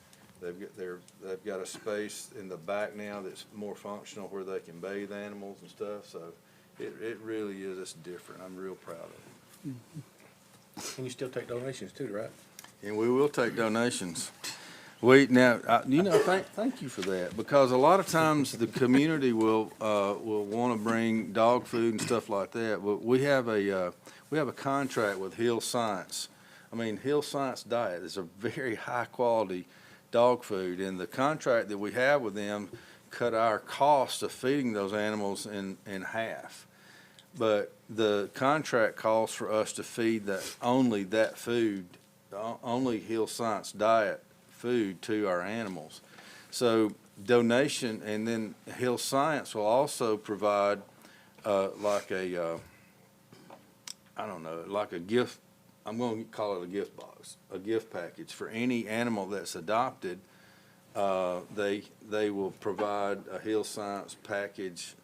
They've got a space in the back now that's more functional where they can bathe animals and stuff, so it really is, it's different. I'm real proud of it. And you still take donations too, right? And we will take donations. Thank you for that, because a lot of times the community will want to bring dog food and stuff like that. But we have a contract with Hill Science. Hill Science Diet is a very high quality dog food, and the contract that we have with them cut our cost of feeding those animals in half. But the contract calls for us to feed only that food, only Hill Science Diet food to our animals. So donation, and then Hill Science will also provide like a gift, I'm going to call it a gift box, a gift package for any animal that's adopted. They will provide a Hill Science package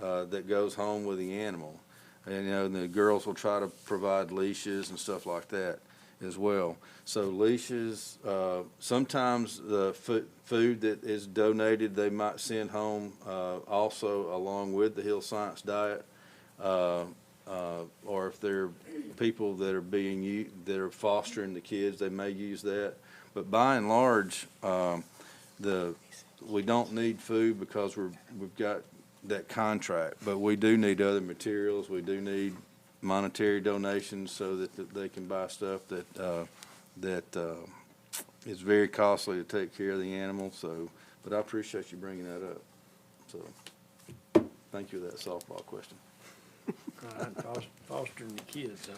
that goes home with the animal. And the girls will try to provide leashes and stuff like that as well. So leashes, sometimes the food that is donated, they might send home also along with the Hill Science Diet, or if they're people that are fostering the kids, they may use that. But by and large, we don't need food because we've got that contract, but we do need other materials. We do need monetary donations so that they can buy stuff that is very costly to take care of the animals. So, but I appreciate you bringing that up. So, thank you for that softball question. Fostering the kids, huh?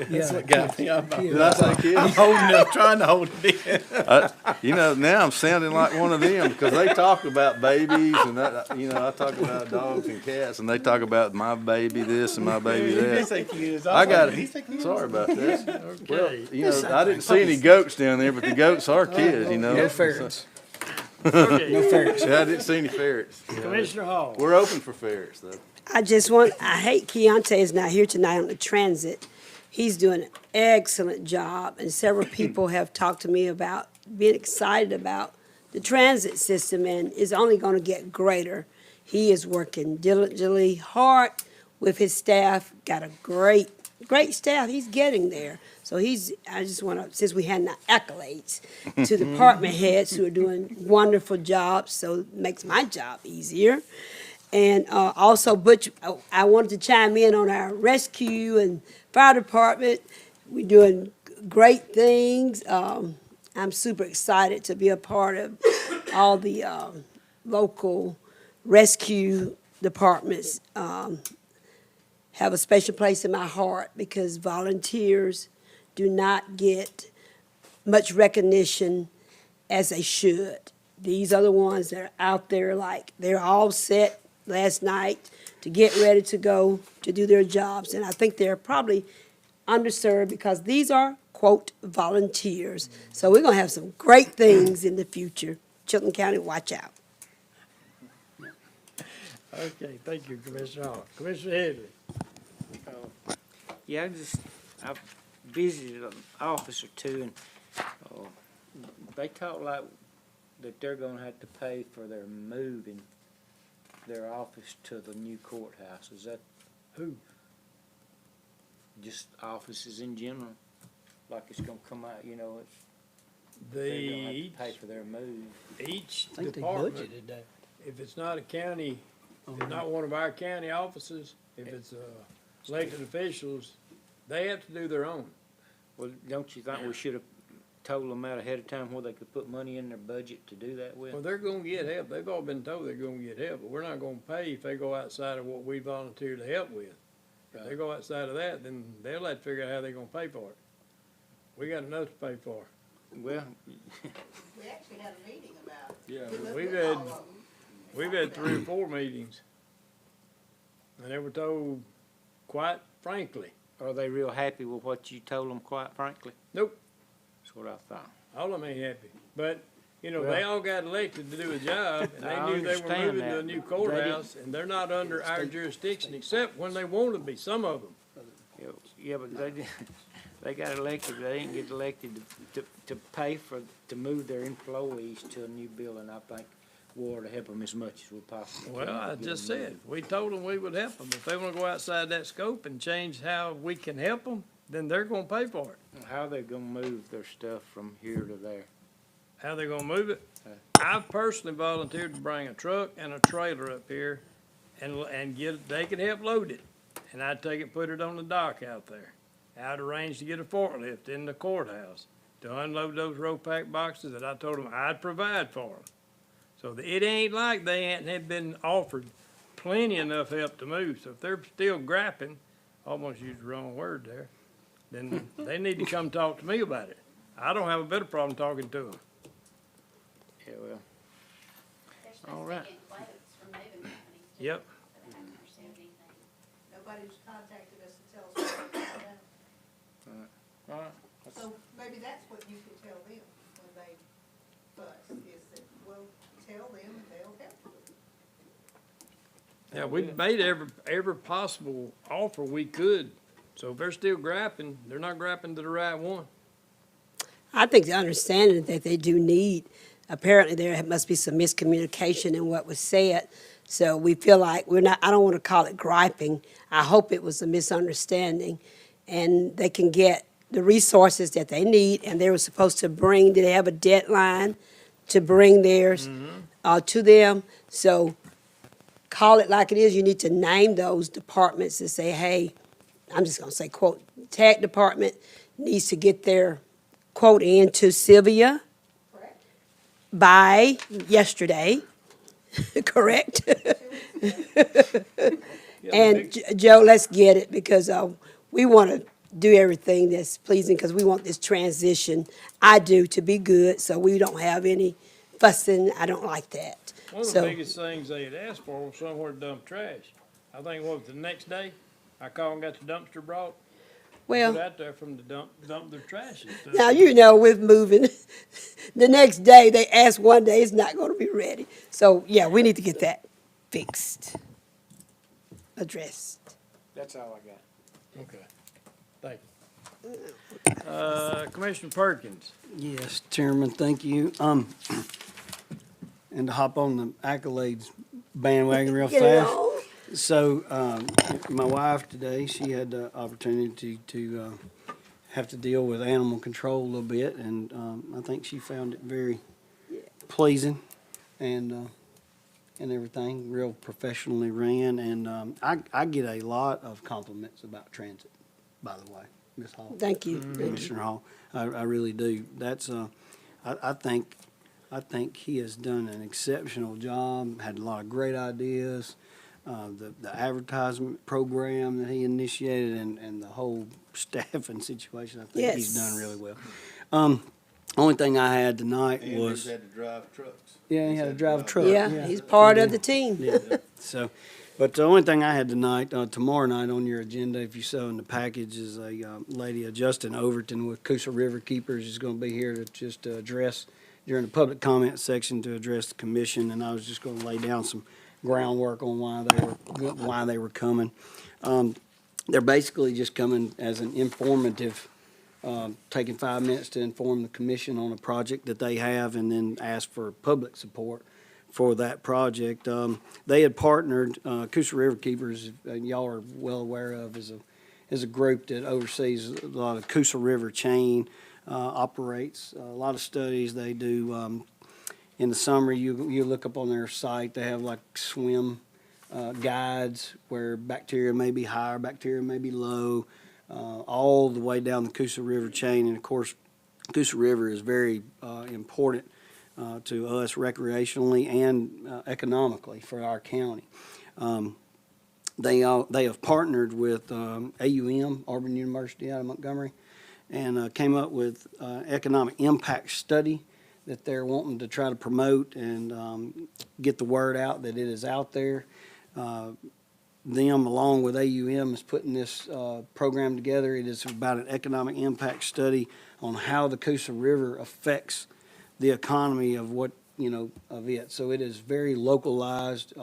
That's what got me. Did I say kids? I'm holding up, trying to hold it in. Now I'm sounding like one of them because they talk about babies and that. I talk about dogs and cats, and they talk about my baby this and my baby that. I got it. Sorry about that. Okay. Well, I didn't see any goats down there, but the goats are kids. No ferrets. Okay, No ferrets. Yeah, I didn't see any ferrets. Commissioner Hall. We're open for ferrets, though. I hate Keontae is not here tonight on the transit. He's doing an excellent job, and several people have talked to me about being excited about the transit system, and it's only gonna get greater. He is working diligently, hard with his staff, got a great staff, he's getting there. So I just wanna, since we had the accolades to department heads who are doing wonderful jobs, so it makes my job easier. And also, Butch, I wanted to chime in on our rescue and fire department. We're doing great things. I'm super excited to be a part of all the local rescue departments. Have a special place in my heart because volunteers do not get much recognition as they should. These are the ones that are out there like they're all set last night to get ready to go to do their jobs. And I think they're probably underserved because these are, quote, volunteers. So we're going to have some great things in the future. Chilton County, watch out. Okay, thank you, Commissioner Hall. Commissioner Headley. Yeah, I've visited an office or two, and they talk like that they're gonna have to pay for their moving their office to the new courthouse. Is that Who? just offices in general? Like it's gonna come out, you know, they're gonna have Each, to pay for their move. each I think they department, budgeted that. if it's not a county, if it's not one of our county offices, if it's elected officials, they have to do their own. Well, don't you think we should have told them out ahead of time where they could put money in their budget to do that with? Well, they're gonna get help. They've all been told they're gonna get help, but we're not gonna pay if they go outside of what we volunteer to help with. If they go outside of that, then they'll have to figure out how they're gonna pay for it. We got enough to pay for. Well, We actually had a meeting about it. Yeah, we've had 3 or 4 meetings. And they were told, quite frankly, are they real happy with what you told them, quite frankly? nope, That's what I thought. all of them ain't happy. But, you know, Well- they all got elected to do a job, and I they knew they were understand moving to a that. new They didn't- courthouse, and they're not under our jurisdiction, except when they want to be, some of them. Yeah, but they got elected, they didn't get elected to pay to move their employees to a new building. I think we ought to help them as much as we possibly can. Well, I Get just them said, moved. we told them we would help them. If they want to go outside that scope and change how we can help them, then they're gonna pay for it. How they gonna move their stuff from here to there? How they gonna move it? I've personally volunteered to bring a truck and a trailer up here and they could help load it. And I'd take it, put it on the dock out there. I'd arrange to get a forklift in the courthouse to unload those row pack boxes that I told them I'd provide for them. So it ain't like they hadn't been offered plenty enough help to move. So if they're still grappling, almost used the wrong word there, then they need to come talk to me about it. I don't have a better problem talking to them. Yeah, well, They're All supposed right. to get quotes from moving companies. too, Yep. but I haven't received anything. Nobody's contacted us to tell us what they're doing. all right. So maybe that's what you could tell them when they fuss, is that, well, tell them and they'll help you. Yeah, we've made every possible offer we could. So if they're still grappling, they're not grappling to the right one. I think the understanding that they do need, apparently there must be some miscommunication in what was said. So we feel like I don't want to call it griping. I hope it was a misunderstanding. And they can get the resources that they need, and they were supposed to did they have a deadline to bring theirs to them? So call it like it is. You need to name those departments and say, hey, I'm just gonna say, quote, tag department needs to get their quote in to Sylvia Correct? by yesterday, correct? And Joe, let's get it, because we want to do everything that's pleasing, because we want this transition, I do, to be good, so we don't have any fussing. I don't like that. One of the So, biggest things they had asked for was somewhere to dump trash. I think, what was the next day? I called and got the dumpster brought. Well, Put out there from the dump their trash and stuff. now, you know, with moving, the next day, they ask one day, it's not gonna be ready. So, yeah, we need to get that fixed, addressed. That's all I got. Okay, thank you. Commissioner Perkins. Yes, Chairman, thank you. And to hop on the accolades bandwagon real Get it fast. on. So, my wife today, she had the opportunity to have to deal with animal control a little bit, and I think she found it very pleasing and everything, real professionally ran. And I get a lot of compliments about transit, by the way, Ms. Hall. Thank you. Commissioner Hall. I really do. That's, I think he has done an exceptional job, had a lot of great ideas. The advertisement program that he initiated and the whole staffing situation, I think he's done Yes. really well. Only thing I had tonight And was, he's had to drive trucks. yeah, he He's had to drive a truck. Yeah, he's part He of the did. team. Yeah, so, but the only thing I had tonight, tomorrow night on your agenda, if you saw in the package, is a lady, Justin Overton with Coosa River Keepers is gonna be here to just address, during the public comment section, to address the commission, and I was just gonna lay down some groundwork on why they were coming. They're basically just coming as an informative, taking 5 minutes to inform the commission on a project that they have and then ask for public support for that project. They had partnered, Coosa River Keepers, y'all are well aware of, is a group that oversees a lot of Coosa River chain, operates a lot of studies they do. In the summer, you look up on their site, they have like swim guides where bacteria may be higher, bacteria may be low, all the way down the Coosa River chain. And of course, Coosa River is very important to us recreationally and economically for our county. They have partnered with AUM, Auburn University out of Montgomery, and came up with economic impact study that they're wanting to try to promote and get the word out that it is out there. Them, along with AUM, is putting this program together. It is about an economic impact study on how the Coosa River affects the economy of of it. So it is very localized.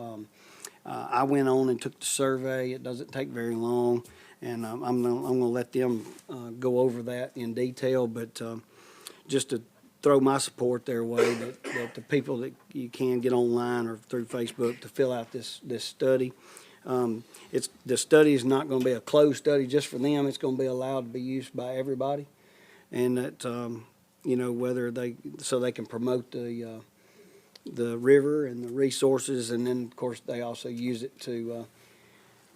I went on and took the survey. It doesn't take very long, and I'm gonna let them go over that in detail. But just to throw my support their way, that the people that you can get online or through Facebook to fill out this study. The study is not going to be a closed study just for them. It's going to be allowed to be used by everybody, and that whether so they can promote the river and the resources, and then of course they also use it to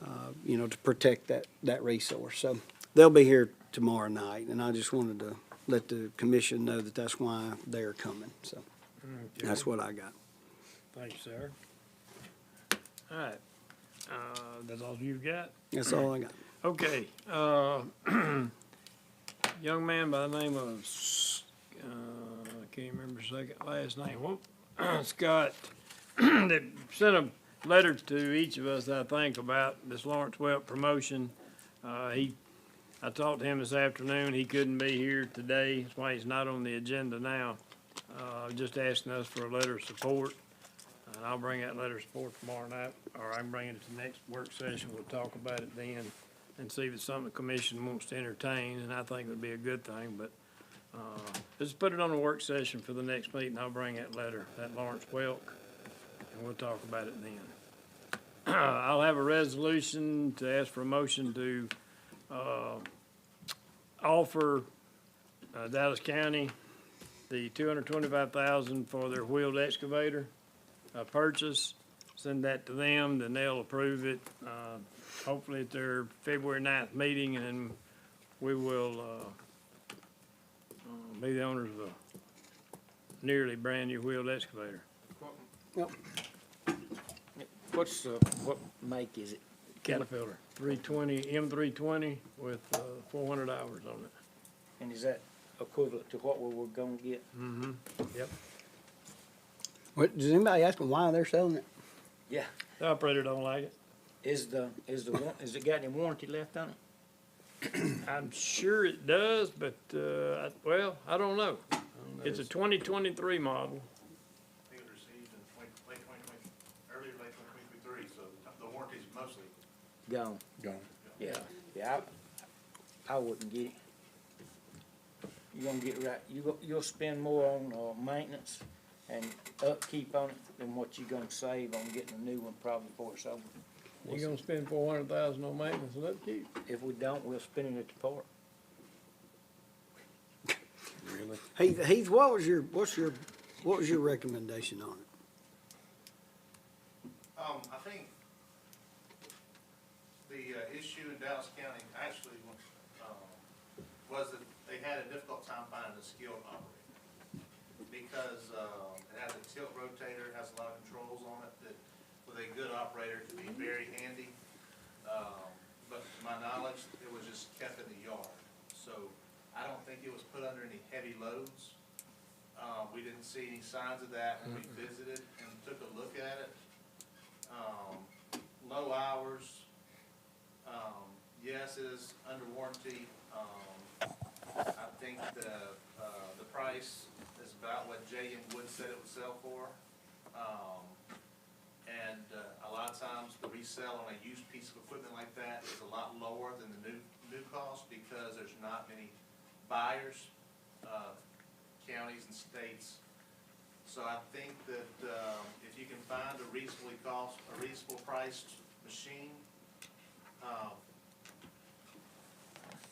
to protect that resource. So they'll be here tomorrow night, and I just wanted to let the commission know that that's why they're coming. So that's what I got. Thank you, sir. All right, that's all you've got? That's all I got. Okay, young man by the name of, I can't remember his last name, Scott, that sent a letter to each of us, I think, about this Lawrence Welk promotion. I talked to him this afternoon. He couldn't be here today. That's why he's not on the agenda now. Just asking us for a letter of support. And I'll bring that letter of support tomorrow night, or I can bring it to the next work session. We'll talk about it then and see if it's something the commission wants to entertain, and I think it would be a good thing. But just put it on the work session for the next meeting. I'll bring that letter, that Lawrence Welk, and we'll talk about it then. I'll have a resolution to ask for a motion to offer Dallas County the $225,000 for their wheeled excavator purchase. Send that to them, then they'll approve it, hopefully at their February 9th meeting, and then we will be the owners of a nearly brand-new wheeled excavator. What make is it? Caterpillar, 320, M320 with 400 hours on it. And is that equivalent to what we were gonna get? Mm-hmm, yep. What, does anybody ask them why they're selling it? The operator don't like it. Is it got any warranty left on it? I'm sure it does, but, well, I don't know. It's a 2023 model. I think it was received in late 2020, early or late 2023, so the warranty's mostly Gone. Gone. Yeah, yeah, I wouldn't get it. You're gonna get right, you'll spend more on, maintenance and upkeep on it than what you're gonna save on getting a new one probably before it's over. You gonna spend 400,000 on maintenance and upkeep? If we don't, we'll spend it at the park. Really? Heath, what was your recommendation on it? I think the issue in Dallas County actually was that they had a difficult time finding a skilled operator. Because it has a tilt rotator, it has a lot of controls on it that with a good operator could be very handy. But to my knowledge, it was just kept in the yard. So I don't think it was put under any heavy loads. We didn't see any signs of that when we visited and took a look at it. Low hours, yes, it is under warranty. I think the price is about what J.M. Wood said it would sell for. And a lot of times the resale on a used piece of equipment like that is a lot lower than the new cost because there's not many buyers, counties and states. So I think that if you can find a reasonable priced machine,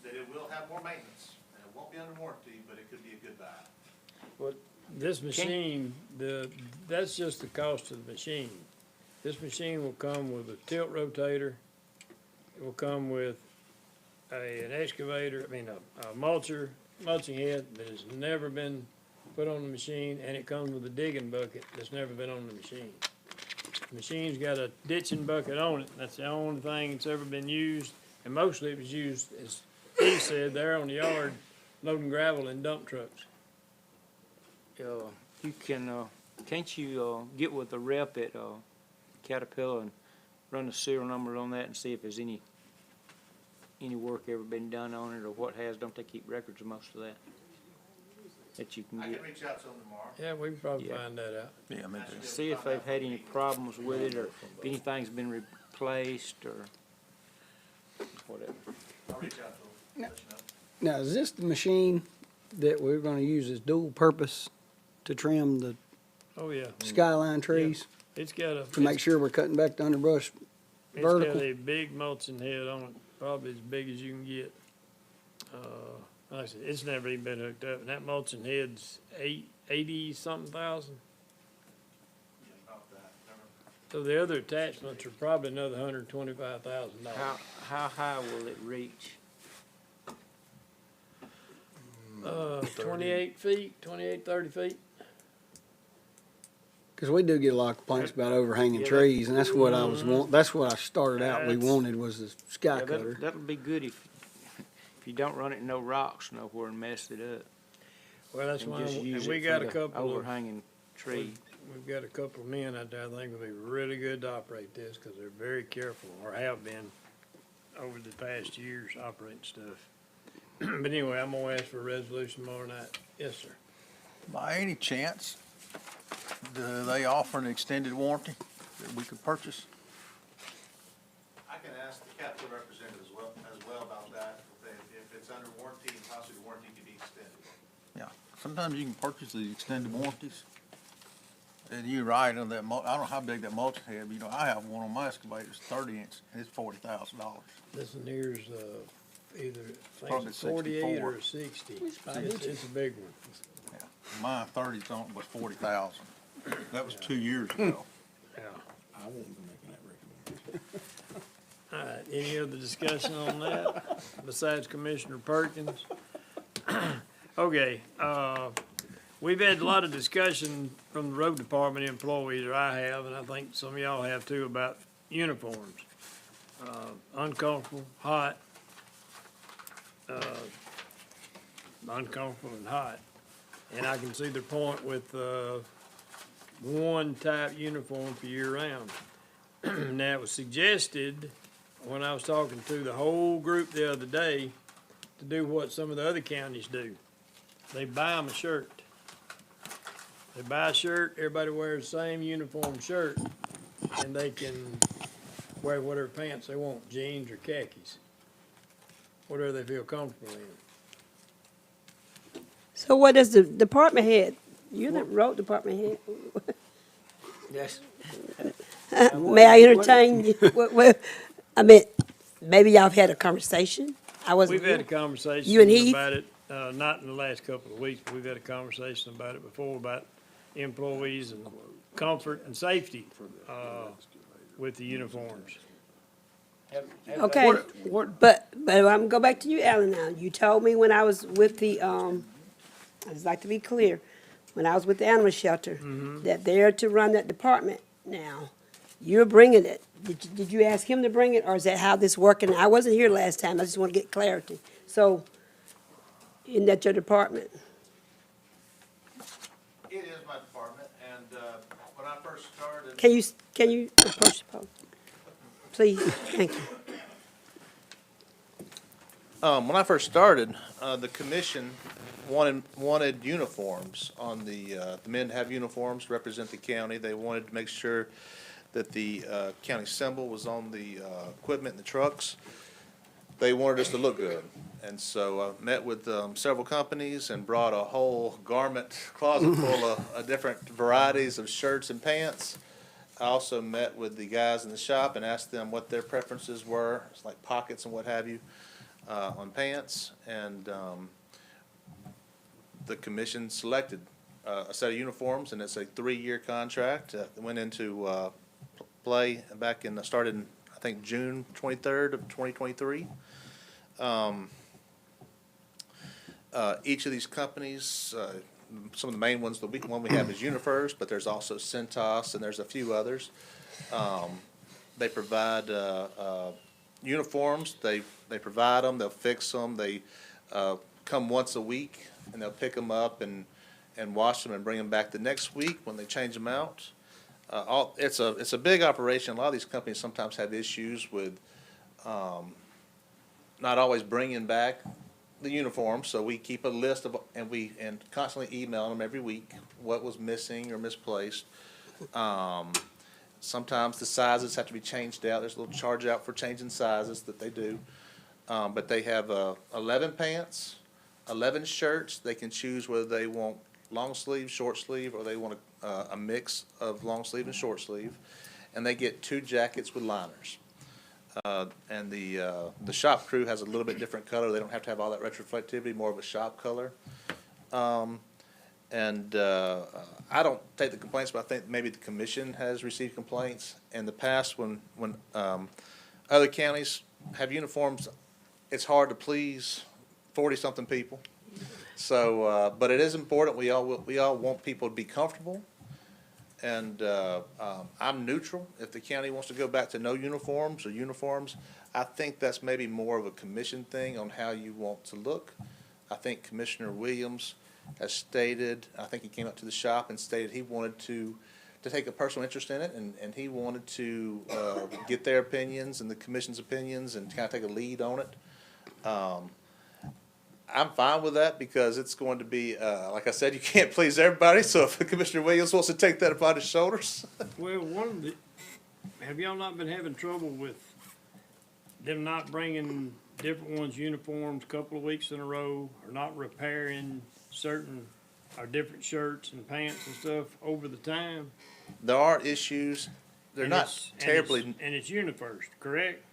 that it will have more maintenance. And it won't be under warranty, but it could be a good buy. This machine, that's just the cost of the machine. This machine will come with a tilt rotator. It will come with an excavator, a mulching head that has never been put on the machine, and it comes with a digging bucket that's never been on the machine. The machine's got a ditching bucket on it. That's the only thing that's ever been used, and mostly it was used, as he said, there on the yard, loading gravel in dump trucks. You can, can't you, get with the rep at, Caterpillar and run the serial number on that and see if there's any work ever been done on it or what has? Don't they keep records of most of that? That you can I get. can reach out to them tomorrow. Yeah, we can probably Yeah. find that out. Yeah, I mean, See if they've had any problems with it or if anything's been replaced or whatever. I'll reach out to them, let you know. Now, is this the machine that we're gonna use as dual purpose to trim the Oh, yeah. skyline trees? It's got To make sure we're cutting back the underbrush it's got vertical? a big mulching head on it, probably as big as you can get. Like I said, it's never even been hooked up, and that mulching head's 80-something thousand. About that. So the other attachments are probably another $125,000. How high will it reach? 28 feet, 30 feet. Cause we do get a lot of complaints about overhanging Yeah, trees, and that's what I was that's what I started out, we That's- wanted was the sky Yeah, cutter. that'll be good if you don't run it in no rocks nowhere and mess it up. Well, that's And why, just use we it got for a the couple of, overhanging tree. we've got a couple of men out there I think will be really good to operate this, cause they're very careful, or have been over the past years operating stuff. But anyway, I'm gonna ask for a resolution tomorrow night. Yes, sir. By any chance, do they offer an extended warranty that we could purchase? I can ask the capital representative as well about that, if it's under warranty and possibly the warranty could be extended. Yeah, sometimes you can purchase the extended warranties. And you're right on that I don't know how big that mulching head, but I have one on my excavator, it's 30 inch, and it's $40,000. This one here's, either, I think Probably it's 48 or 64. 60. It's a big one. Yeah, mine 30's on, was 40,000. That was 2 years ago. Yeah. I won't be making that recommendation. All right, any other discussion on that besides Commissioner Perkins? Okay, we've had a lot of discussion from the road department employees, or I have, and I think some of y'all have too, about uniforms. Uncomfortable, hot, uncomfortable and hot. And I can see their point with, one type uniform for year round. Now, it was suggested, when I was talking to the whole group the other day, to do what some of the other counties do. They buy them a shirt. They buy a shirt, everybody wears the same uniform shirt, and they can wear whatever pants they want, jeans or khakis, whatever they feel comfortable in. So what does the department head, you're the road department head, Yes. may I entertain you? I mean, maybe y'all have had a conversation? I wasn't We've had a here. conversation You and Heath? about it, not in the last couple of weeks, but we've had a conversation about it before, about employees and comfort and safety, with the uniforms. Okay, but I'm gonna go back to you, Alan, now. You told me when I was with the, I'd just like to be clear, when I was with the animal shelter, that they're to run that department now. You're bringing it. Did you ask him to bring it, or is that how this working? I wasn't here last time. I just want to get clarity. So, isn't that your department? It is my department, and, when I first started. Can you approach the podium? Please, thank you. When I first started, the commission wanted uniforms on the men to have uniforms to represent the county. They wanted to make sure that the county symbol was on the equipment in the trucks. They wanted us to look good. And so I met with several companies and brought a whole garment closet full of different varieties of shirts and pants. I also met with the guys in the shop and asked them what their preferences were, it's like pockets and what have you, on pants. And the commission selected a set of uniforms, and it's a 3-year contract. It went into play back in, started in, I think, June 23rd of 2023. Each of these companies, some of the main ones, the one we have is UniFirst, but there's also Centos, and there's a few others. They provide uniforms. They provide them. They'll fix them. They come once a week, and they'll pick them up and wash them and bring them back the next week when they change them out. It's a big operation. A lot of these companies sometimes have issues with not always bringing back the uniforms, so we keep a list of, and constantly email them every week what was missing or misplaced. Sometimes the sizes have to be changed out. There's a little charge out for changing sizes that they do. But they have 11 pants, 11 shirts. They can choose whether they want long sleeve, short sleeve, or they want a mix of long sleeve and short sleeve. And they get 2 jackets with liners. And the shop crew has a little bit different color. They don't have to have all that retroflectivity, more of a shop color. I don't take the complaints, but I think maybe the commission has received complaints. In the past, when other counties have uniforms, it's hard to please 40-something people. So, but it is important. We all want people to be comfortable. And I'm neutral. If the county wants to go back to no uniforms or uniforms, I think that's maybe more of a commission thing on how you want to look. I think Commissioner Williams has stated, I think he came up to the shop and stated he wanted to take a personal interest in it, and he wanted to get their opinions and the commission's opinions and kind of take a lead on it. I'm fine with that because it's going to be, like I said, you can't please everybody. So if Commissioner Williams wants to take that upon his shoulders. Well, have y'all not been having trouble with them not bringing different ones' uniforms a couple of weeks in a row, or not repairing certain or different shirts and pants and stuff over the time? There are issues. They're not terribly. And it's UniFirst, correct?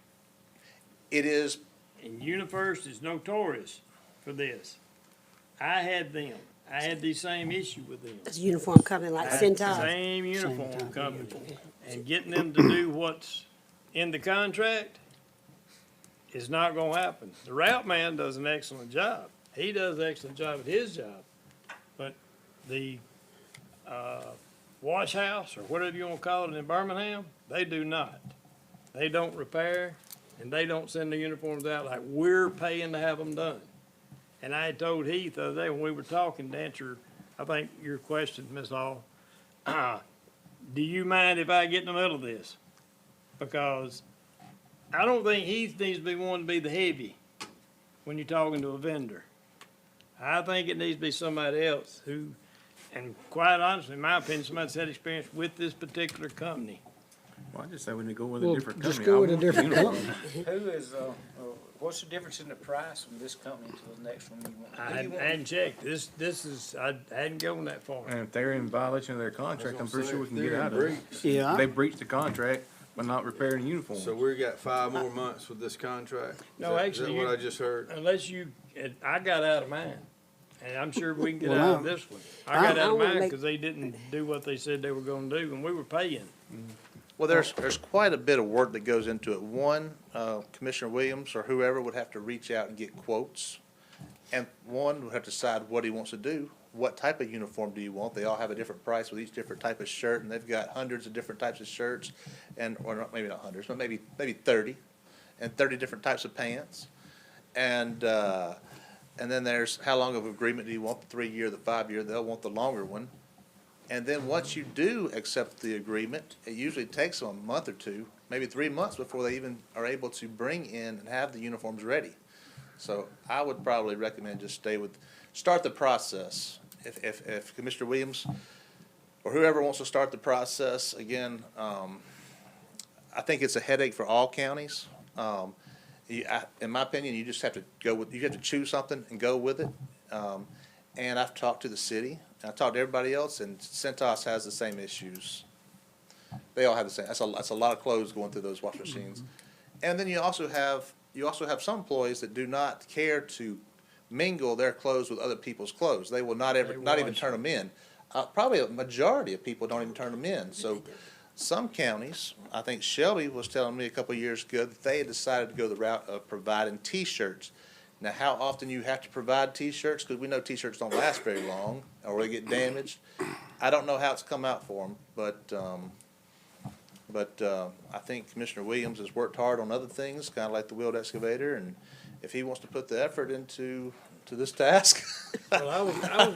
It is. And UniFirst is notorious for this. I had the same issue with them. It's a uniform company like Centos. Same uniform company. And getting them to do what's in the contract is not gonna happen. The route man does an excellent job. He does an excellent job at his job. But the, wash house, or whatever you wanna call it in Birmingham, they do not. They don't repair, and they don't send the uniforms out like we're paying to have them done. And I had told Heath the other day when we were talking, to answer, I think, your question, Ms. Hall, do you mind if I get in the middle of this? Because I don't think Heath needs to be one to be the heavy when you're talking to a vendor. I think it needs to be somebody else who, and quite honestly, in my opinion, somebody that's had experience with this particular company. Well, I just say we need to go with a Well, different just company. go I with a want the different uniform. company. Who is, what's the difference in the price from this company to the next one you want? I Who you hadn't, want? I hadn't checked. This is, I hadn't gone that far. And if they're in violation of their contract, I'm pretty sure we can get out of it. Yeah, They breached the contract by not repairing uniforms. So we got 5 more months with this contract? No, Is actually, that you- what I just heard? Unless you, I got out of mine, and I'm sure we can get Well, out of I'm- this one. I got I out of wanna mine make- because they didn't do what they said they were gonna do, and we were paying. Well, there's quite a bit of work that goes into it. One, Commissioner Williams or whoever would have to reach out and get quotes. And one would have to decide what he wants to do. What type of uniform do you want? They all have a different price with each different type of shirt, and they've got hundreds of different types of shirts, and, or not, maybe not hundreds, but maybe 30, and 30 different types of pants. And then there's how long of agreement do you want, the 3-year, the 5-year? They'll want the longer one. And then once you do accept the agreement, it usually takes them a month or two, maybe 3 months before they even are able to bring in and have the uniforms ready. So I would probably recommend just start the process. If Commissioner Williams or whoever wants to start the process, again, I think it's a headache for all counties. In my opinion, you just have to you have to choose something and go with it. And I've talked to the city, and I've talked to everybody else, and Centos has the same issues. They all have the same, that's a lot of clothes going through those washing machines. And then you also have some employees that do not care to mingle their clothes with other people's clothes. They will not even wash turn them in. Probably a majority of people don't even turn them in. So some counties, I think Shelby was telling me a couple of years ago that they had decided to go the route of providing T-shirts. Now, how often you have to provide T-shirts, because we know T-shirts don't last very long, or they get damaged. I don't know how it's come out for them, but I think Commissioner Williams has worked hard on other things, kind of like the wheeled excavator, and if he wants to put the effort into this task. Well, I was gonna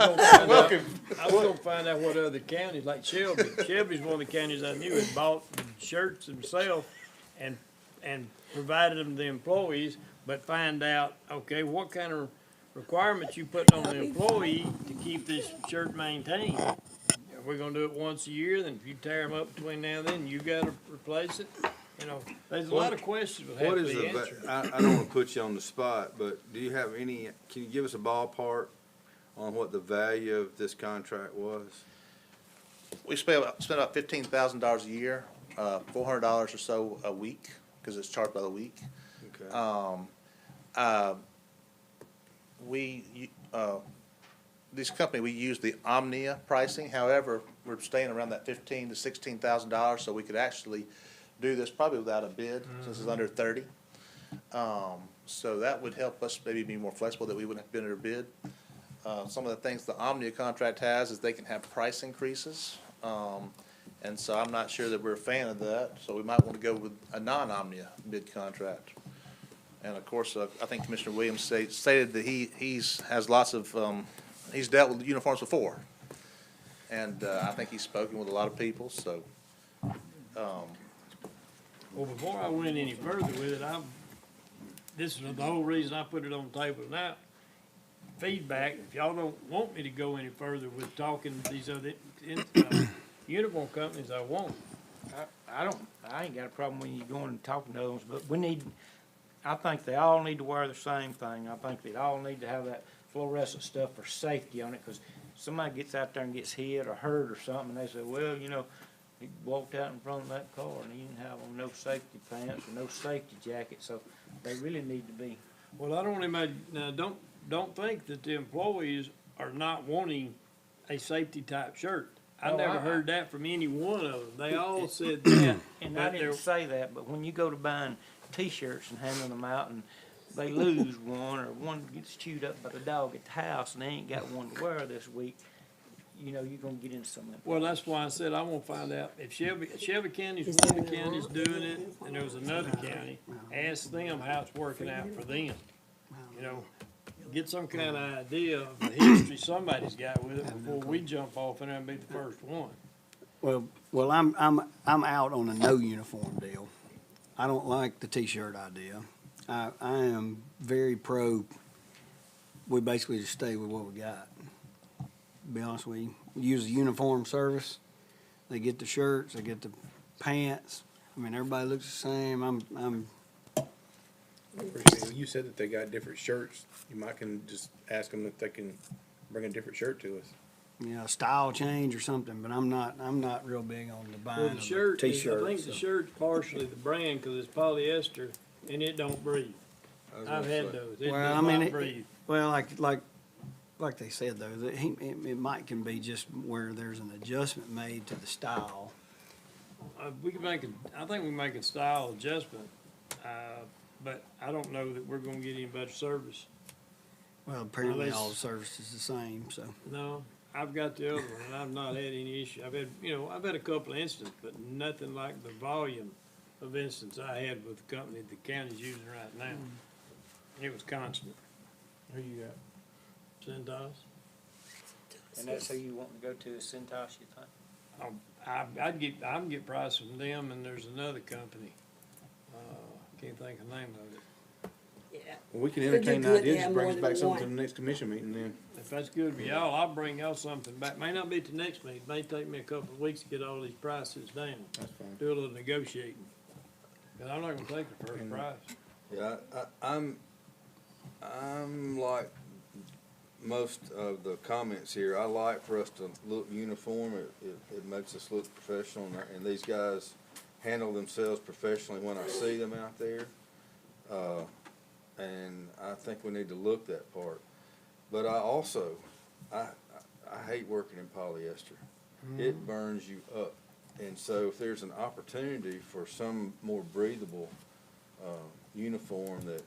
find out what other counties, like Shelby. Shelby's one of the counties I knew had bought shirts himself and provided them to the employees, but find out, okay, what kind of requirements you put on the employee to keep this shirt maintained. If we're gonna do it once a year, then if you tear them up between now and then, you gotta replace it. You know, there's a lot of questions that have What to is be the, answered. I don't wanna put you on the spot, but do you have any, can you give us a ballpark on what the value of this contract was? We spend about $15,000 a year, $400 or so a week, because it's charged by the week. Okay. This company, we use the Omnia pricing. However, we're staying around that $15,000 to $16,000, so we could actually do this probably without a bid, since it's under 30. So that would help us maybe be more flexible, that we wouldn't have to bid under bid. Some of the things the Omnia contract has is they can have price increases. And so I'm not sure that we're a fan of that, so we might want to go with a non-Omnia bid contract. And of course, I think Commissioner Williams stated that has lots of, he's dealt with uniforms before. And I think he's spoken with a lot of people, so. Well, before I went any further with it, this is the whole reason I put it on the table now. Feedback, if y'all don't want me to go any further with talking to these other uniform companies, I won't. I ain't got a problem when you going and talking to others, but I think they all need to wear the same thing. I think they all need to have that fluorescent stuff for safety on it, 'cause somebody gets out there and gets hit or hurt or something, and they say, well, you know, he walked out in front of that car and he didn't have on no safety pants or no safety jacket, so they really need to be. Well, I don't imagine, now, don't think that the employees are not wanting a safety type shirt. I Oh, never heard that from any one of them. They all said that. And I but didn't they're- say that, but when you go to buying T-shirts and handing them out and they lose one or one gets chewed up by the dog at the house and they ain't got one to wear this week, you know, you're gonna get into some of that. Well, that's why I said I want to find out if Shelby County's Is one of the there a counties law? doing it, and there was another county, ask them how it's working out for them. You know, get some kind of idea of the history somebody's got with it before we jump off in there and be the first one. Well, I'm out on a no uniform deal. I don't like the T-shirt idea. I am very pro we basically just stay with what we got. To be honest with you, we use a uniform service. They get the shirts, they get the pants. I mean, everybody looks the same. I'm I appreciate it. You said that they got different shirts. You might can just ask them if they can bring a different shirt to us. you know, style change or something, but I'm not real big on the buying Well, of the a shirt, I t-shirt. think the shirt's partially the brand, cause it's polyester, and it don't breathe. I was I've gonna had say. those, it Well, I does mean, not it- breathe. Well, like they said though, that it might can be just where there's an adjustment made to the style. We can make I think we can make a style adjustment, but I don't know that we're gonna get any better service. Well, apparently Unless- all the service is the same, so. No, I've got the other one, and I've not had any issue. I've had a couple of instances, but nothing like the volume of instances I had with the company the county's using right now. It was constant. Who you got? Centos. And that's who you want to go to, is Cintas, you think? I can get prices from them, and there's another company. Can't think of the name of it. Yeah. Well, we can It'd be entertain the good to idea, have just bring more us than back something one. to the next commission meeting then. If that's good with y'all, I'll bring y'all something back. May not be to next meeting, may take me a couple of weeks to get all these prices down. That's fine. Do a little negotiating. Cause I'm not gonna take the first price. Yeah, I'm like most of the comments here, I like for us to look uniform, it makes us look professional, and these guys handle themselves professionally when I see them out there. And I think we need to look that part. But I also, I hate working in polyester. It burns you up. And so if there's an opportunity for some more breathable, uniform that,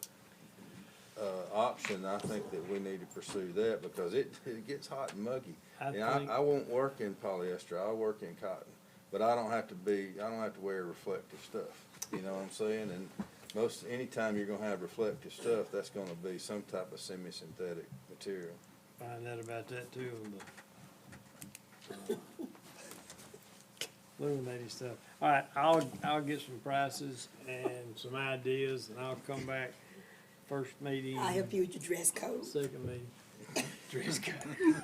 option, I think that we need to pursue that because it gets hot and muggy. And I won't work in polyester, I'll work in cotton. But I don't have to wear reflective stuff, you know what I'm saying? And anytime you're gonna have reflective stuff, that's gonna be some type of semi-synthetic material. Find out about that too, on the illuminating stuff. All right, I'll get some prices and some ideas, and I'll come back first meeting. I'll help you with your dress code. Second meeting. Dress code.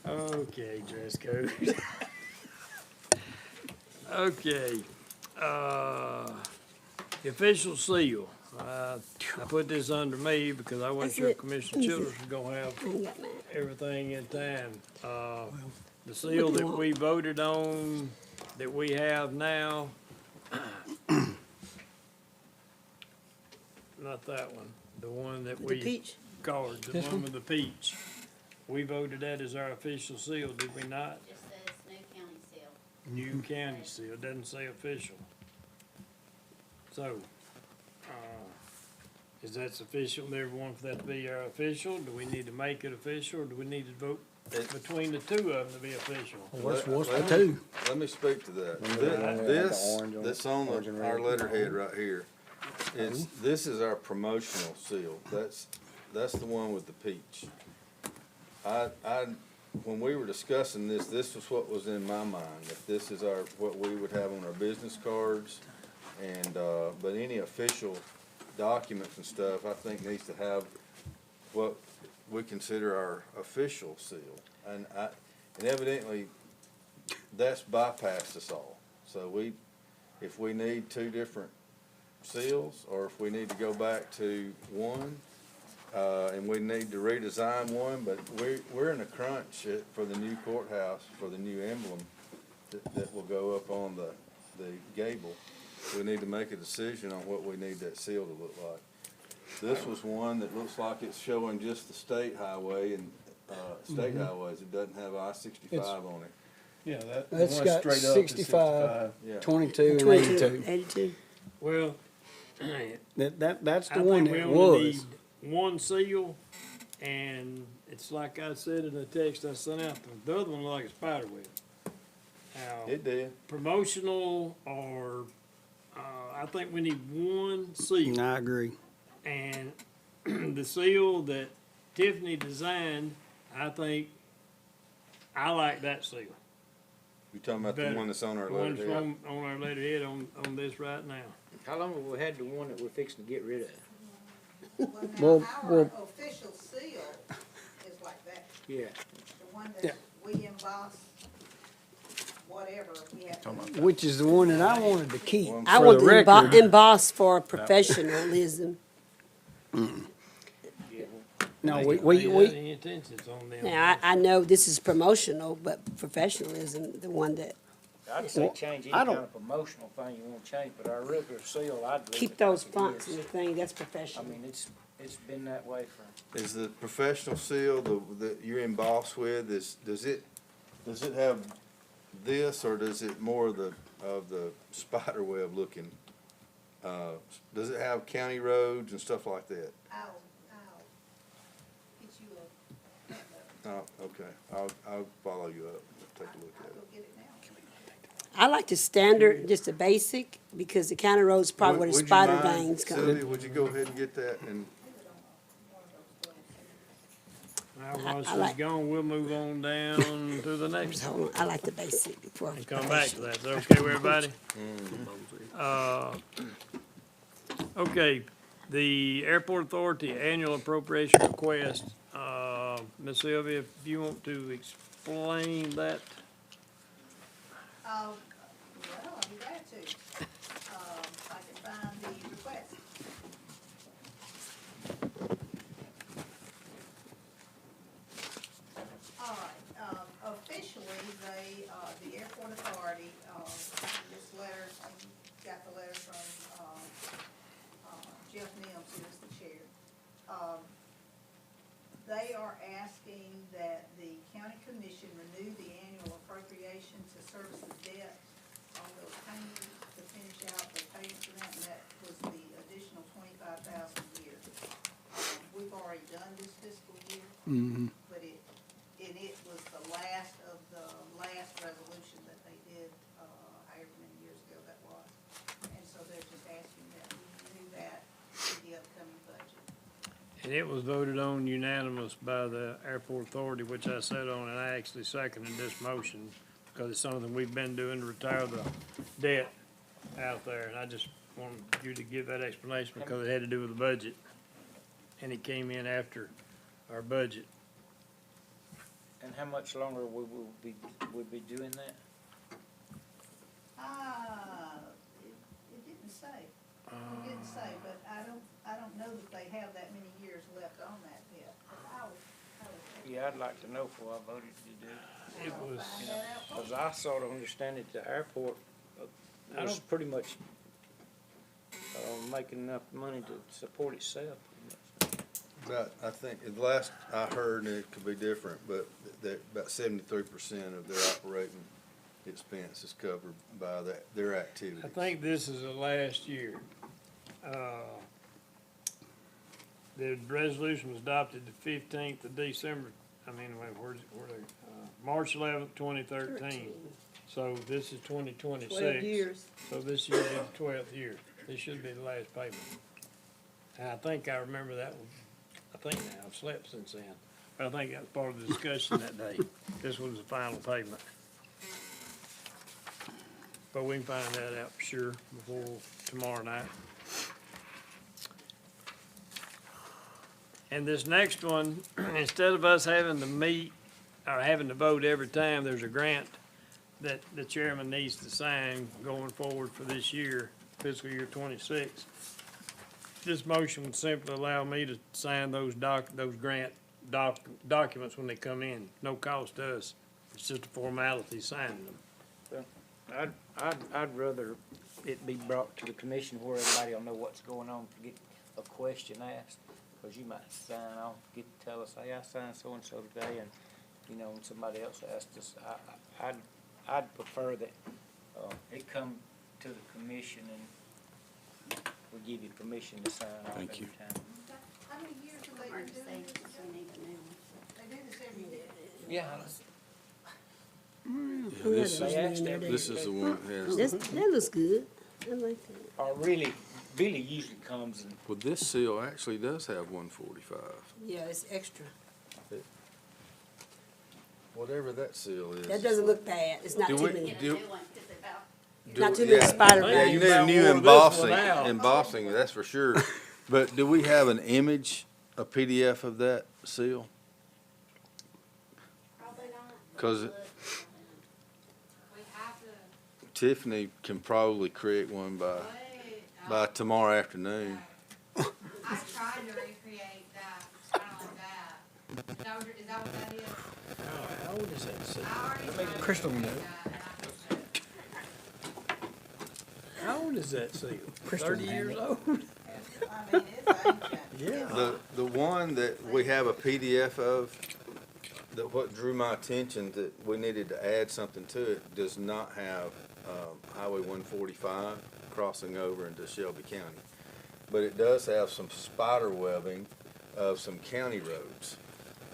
Okay, dress code. Okay, the official seal. I put this under me because I wasn't That's sure it. Commissioner Childers was gonna have I ain't got mine. everything in time. The seal that we voted on, that we have now, not that one, the one that With the we peach? colored, the one with the peach. We voted that as our official seal, did we not? Just says new county seal. New county seal, doesn't say official. So, is that sufficient, with everyone, for that to be our official? Do we need to make it official, or do we need to vote between the two of them to be official? What's the Let me- two? Let me speak to that. Remember This, that's on our letterhead right here. This is our promotional seal. That's the one with the peach. When we were discussing this was what was in my mind, that this is what we would have on our business cards. And, but any official documents and stuff, I think needs to have what we consider our official seal. And evidently, that's bypassed us all. So if we need two different seals, or if we need to go back to one, and we need to redesign one, but we're in a crunch for the new courthouse, for the new emblem that will go up on the gable. We need to make a decision on what we need that seal to look like. This was one that looks like it's showing just the state highway and, state highways. It doesn't have I-65 on it. Yeah, that That's one got straight up is 65. Yeah. 22 and 22, 82. 82. Well, That's I the one think we that only was. need one seal, and it's like I said in the text I sent out, the other one looked like a spider web. Now, It did. promotional or, I think we need one seal. I agree. And the seal that Tiffany designed, I think, I like that seal. You talking about the Better. one that's on our The one that's letterhead? on our letterhead on this right now. How long have we had the one that we're fixing to get rid of? Well, Now, our well- official seal is like that. Yeah. The one Yeah. that we emboss, whatever, we have to. Which is the one that I wanted to keep I for want the to record. emboss for professionalism. No, Ain't we, got any intentions on them. Now, I know this is promotional, but professionalism, the one that, I'd say Well, change any I kind don't- of promotional thing you want to change, but our regular seal, I'd leave keep it those like it fonts is. and the thing, that's I professional. mean, it's been that way for, Is the professional seal, the you're embossed with, does it have this, or does it more of the spider web looking? Does it have county roads and stuff like that? I'll get you a, Oh, okay, I'll follow you up, take a look I'll at go it. get it now. I like the standard, just the basic, because the county road's probably where the Would you spider mind, veins come. Sylvia, would you go ahead and get that, and Now, once I she's like- gone, we'll move on down to the next Just one. hold on, I like the basic before. And come back to that. Is that okay with everybody? Okay, the Airport Authority Annual Appropriation Request. Ms. Sylvia, if you want to explain that. Well, I'll be glad to. I can find the request. All right, officially, the Airport Authority, this letter, got the letter from, Jeff Nims, who is the chair. They are asking that the county commission renew the annual appropriation to service the debt on those payments, to finish out the payments for that, and that was the additional $25,000 a year. We've already done this fiscal year, but it was the last of the last resolution that they did, however many years ago that was. And so they're just asking that we renew that in the upcoming budget. And it was voted on unanimous by the Airport Authority, which I sat on, and I actually seconded this motion because it's something we've been doing to retire the debt out there. And I just wanted you to give that explanation because it had to do with the budget. And it came in after our budget. and how much longer we will be doing that? It didn't say. It didn't say, but I don't know that they have that many years left on that yet. But I would Yeah, I'd like to know before I voted to do it. It was, find that out for you. Cause I sort of understand that the airport was pretty much, making enough money to support itself. About, I think, the last I heard, and it could be different, but that about 73% of their operating expense is covered by their activities. I think this is the last year. The resolution was adopted the 15th of December, March 11th, 2013. So this is 2026. 12 years. So this year is the 12th year. This should be the last payment. And I think I remember that one. I think now, I've slept since then. But I think that was part of the discussion that day. This was the final payment. But we can find that out for sure before tomorrow night. And this next one, instead of us having to meet or having to vote every time there's a grant that the chairman needs to sign going forward for this year, fiscal year 26, this motion would simply allow me to sign those grant documents when they come in. No cost to us. It's just a formality signing them. I'd rather it be brought to the commission where everybody will know what's going on, to get a question asked. Cause you might sign off, tell us, hey, I signed so-and-so today, and, when somebody else asked us, I'd prefer that, it come to the commission and we give you permission to sign off every Thank you. time. How many years have they Hard been to say, doing this? 'cause we need a new one. They do this every year. Yeah. They asked that. This is the one that has, That looks good. I like that. Or really, Billy usually comes and, well, this seal actually does have 145. Yeah, it's extra. Whatever that seal is. That doesn't look bad. It's not Do too we- many. Get a Do- new one, 'cause about, Not too many spider Yeah, you veins. need a new About more of this one embossing, now. that's for sure. But do we have an image, a PDF of that seal? Probably not. 'Cause Look, we have to, Tiffany can probably create one by tomorrow afternoon. I tried to recreate that, kinda like that. Is that what that is? How old is that seal? I already tried to Crystal recreate note. that, and I couldn't. How old is that seal? Crystal 30 years Manual. old? I mean, it's ancient. Yeah. The one that we have a PDF of, that what drew my attention that we needed to add something to it, does not have Highway 145 crossing over into Shelby County. But it does have some spider webbing of some county roads.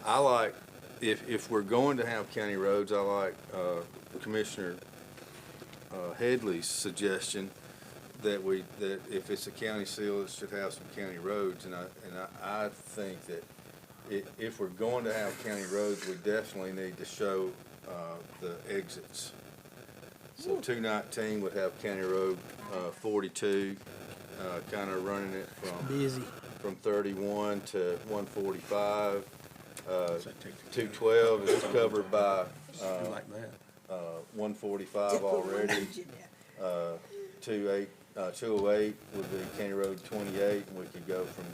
I like, if we're going to have county roads, I like Commissioner Headley's suggestion that if it's a county seal, it should have some county roads. And I think that if we're going to have county roads, we definitely need to show the exits. So 219 would have County Road 42, kind of running it Busy. from 31 to 145. 212 is covered by Like that. 145 already. 208 would be County Road 28, and we could go from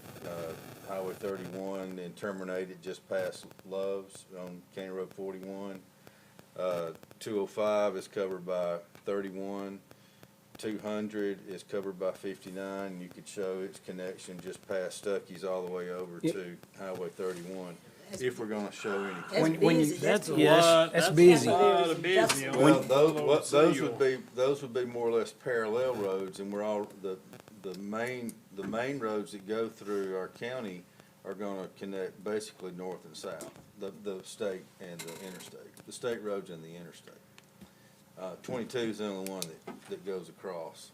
Highway 31 and terminate it just past Love's on County Road 41. 205 is covered by 31. 200 is covered by 59, and you could show its connection just past Stuckey's all the way over Yep. to Highway 31, if we're gonna show any. That's When you- busy. That's a Yeah, lot. that's busy. A lot of busy. That's- on Well, that those, little those seal. would be more or less parallel roads, and we're all, the main roads that go through our county are gonna connect basically north and south, the state and the interstate, the state roads and the interstate. 22 is the only one that goes across.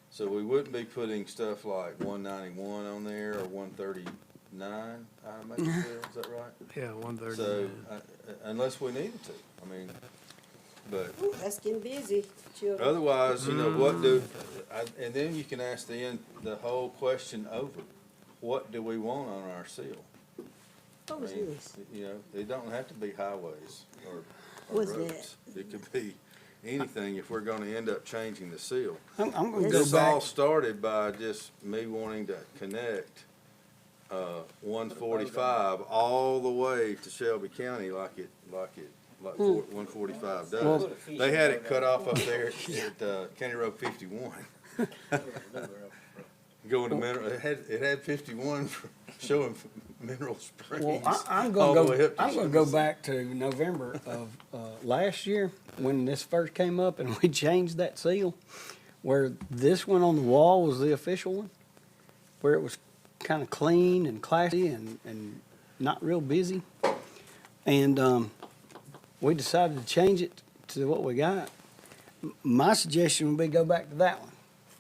So we wouldn't be putting stuff like 191 on there or 139, I make it feel, is that right? Yeah, 130. So, unless we needed to, I mean, but Ooh, that's getting busy, children. otherwise, you know, what do, and then you can ask the whole question over. What do we want on our seal? I What was mean, this? you know, it don't have to be highways or What's roads. It could be anything if we're gonna end up changing the seal. I'm gonna go This all back. started by just me wanting to connect, 145 all the way to Shelby County like 145 does. Well- They had it cut off up there at, County Road 51. Going to Mineral, it had 51 showing Mineral Springs. Well, I'm all gonna the way go, up to I'm gonna go back to November of, last year, when this first came up and we changed that seal, where this one on the wall was the official one, where it was kinda clean and classy and not real busy. And, we decided to change it to what we got. My suggestion would be go back to that one.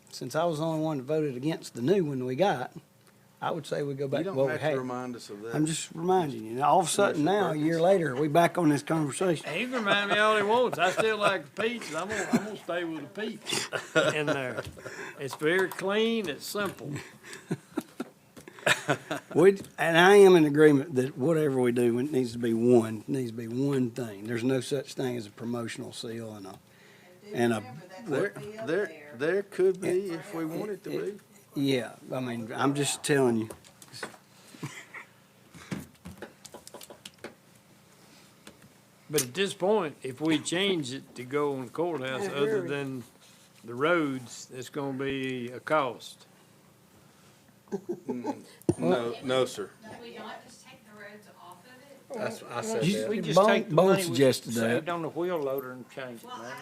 Since I was the only one that voted against the new one we got, I would say we go back You to don't what we have to had. remind us of that. I'm just reminding you. Now, all of a sudden now, a year later, we back on this conversation. He can remind me all he wants. I still like the peach. I'm gonna stay with the peach in there. It's very clean. It's simple. And I am in agreement that whatever we do, it needs to be one, thing. There's no such thing as a promotional seal and a, There could be if we wanted to be. yeah, I mean, I'm just telling you. But at this point, if we change it to go on courthouse, other than the roads, it's gonna be a cost. No, sir. We don't just take the roads off of it? That's, I said You- that. We just Bone- take the Bone money we suggested that. saved on the wheel loader and change it, Well, man.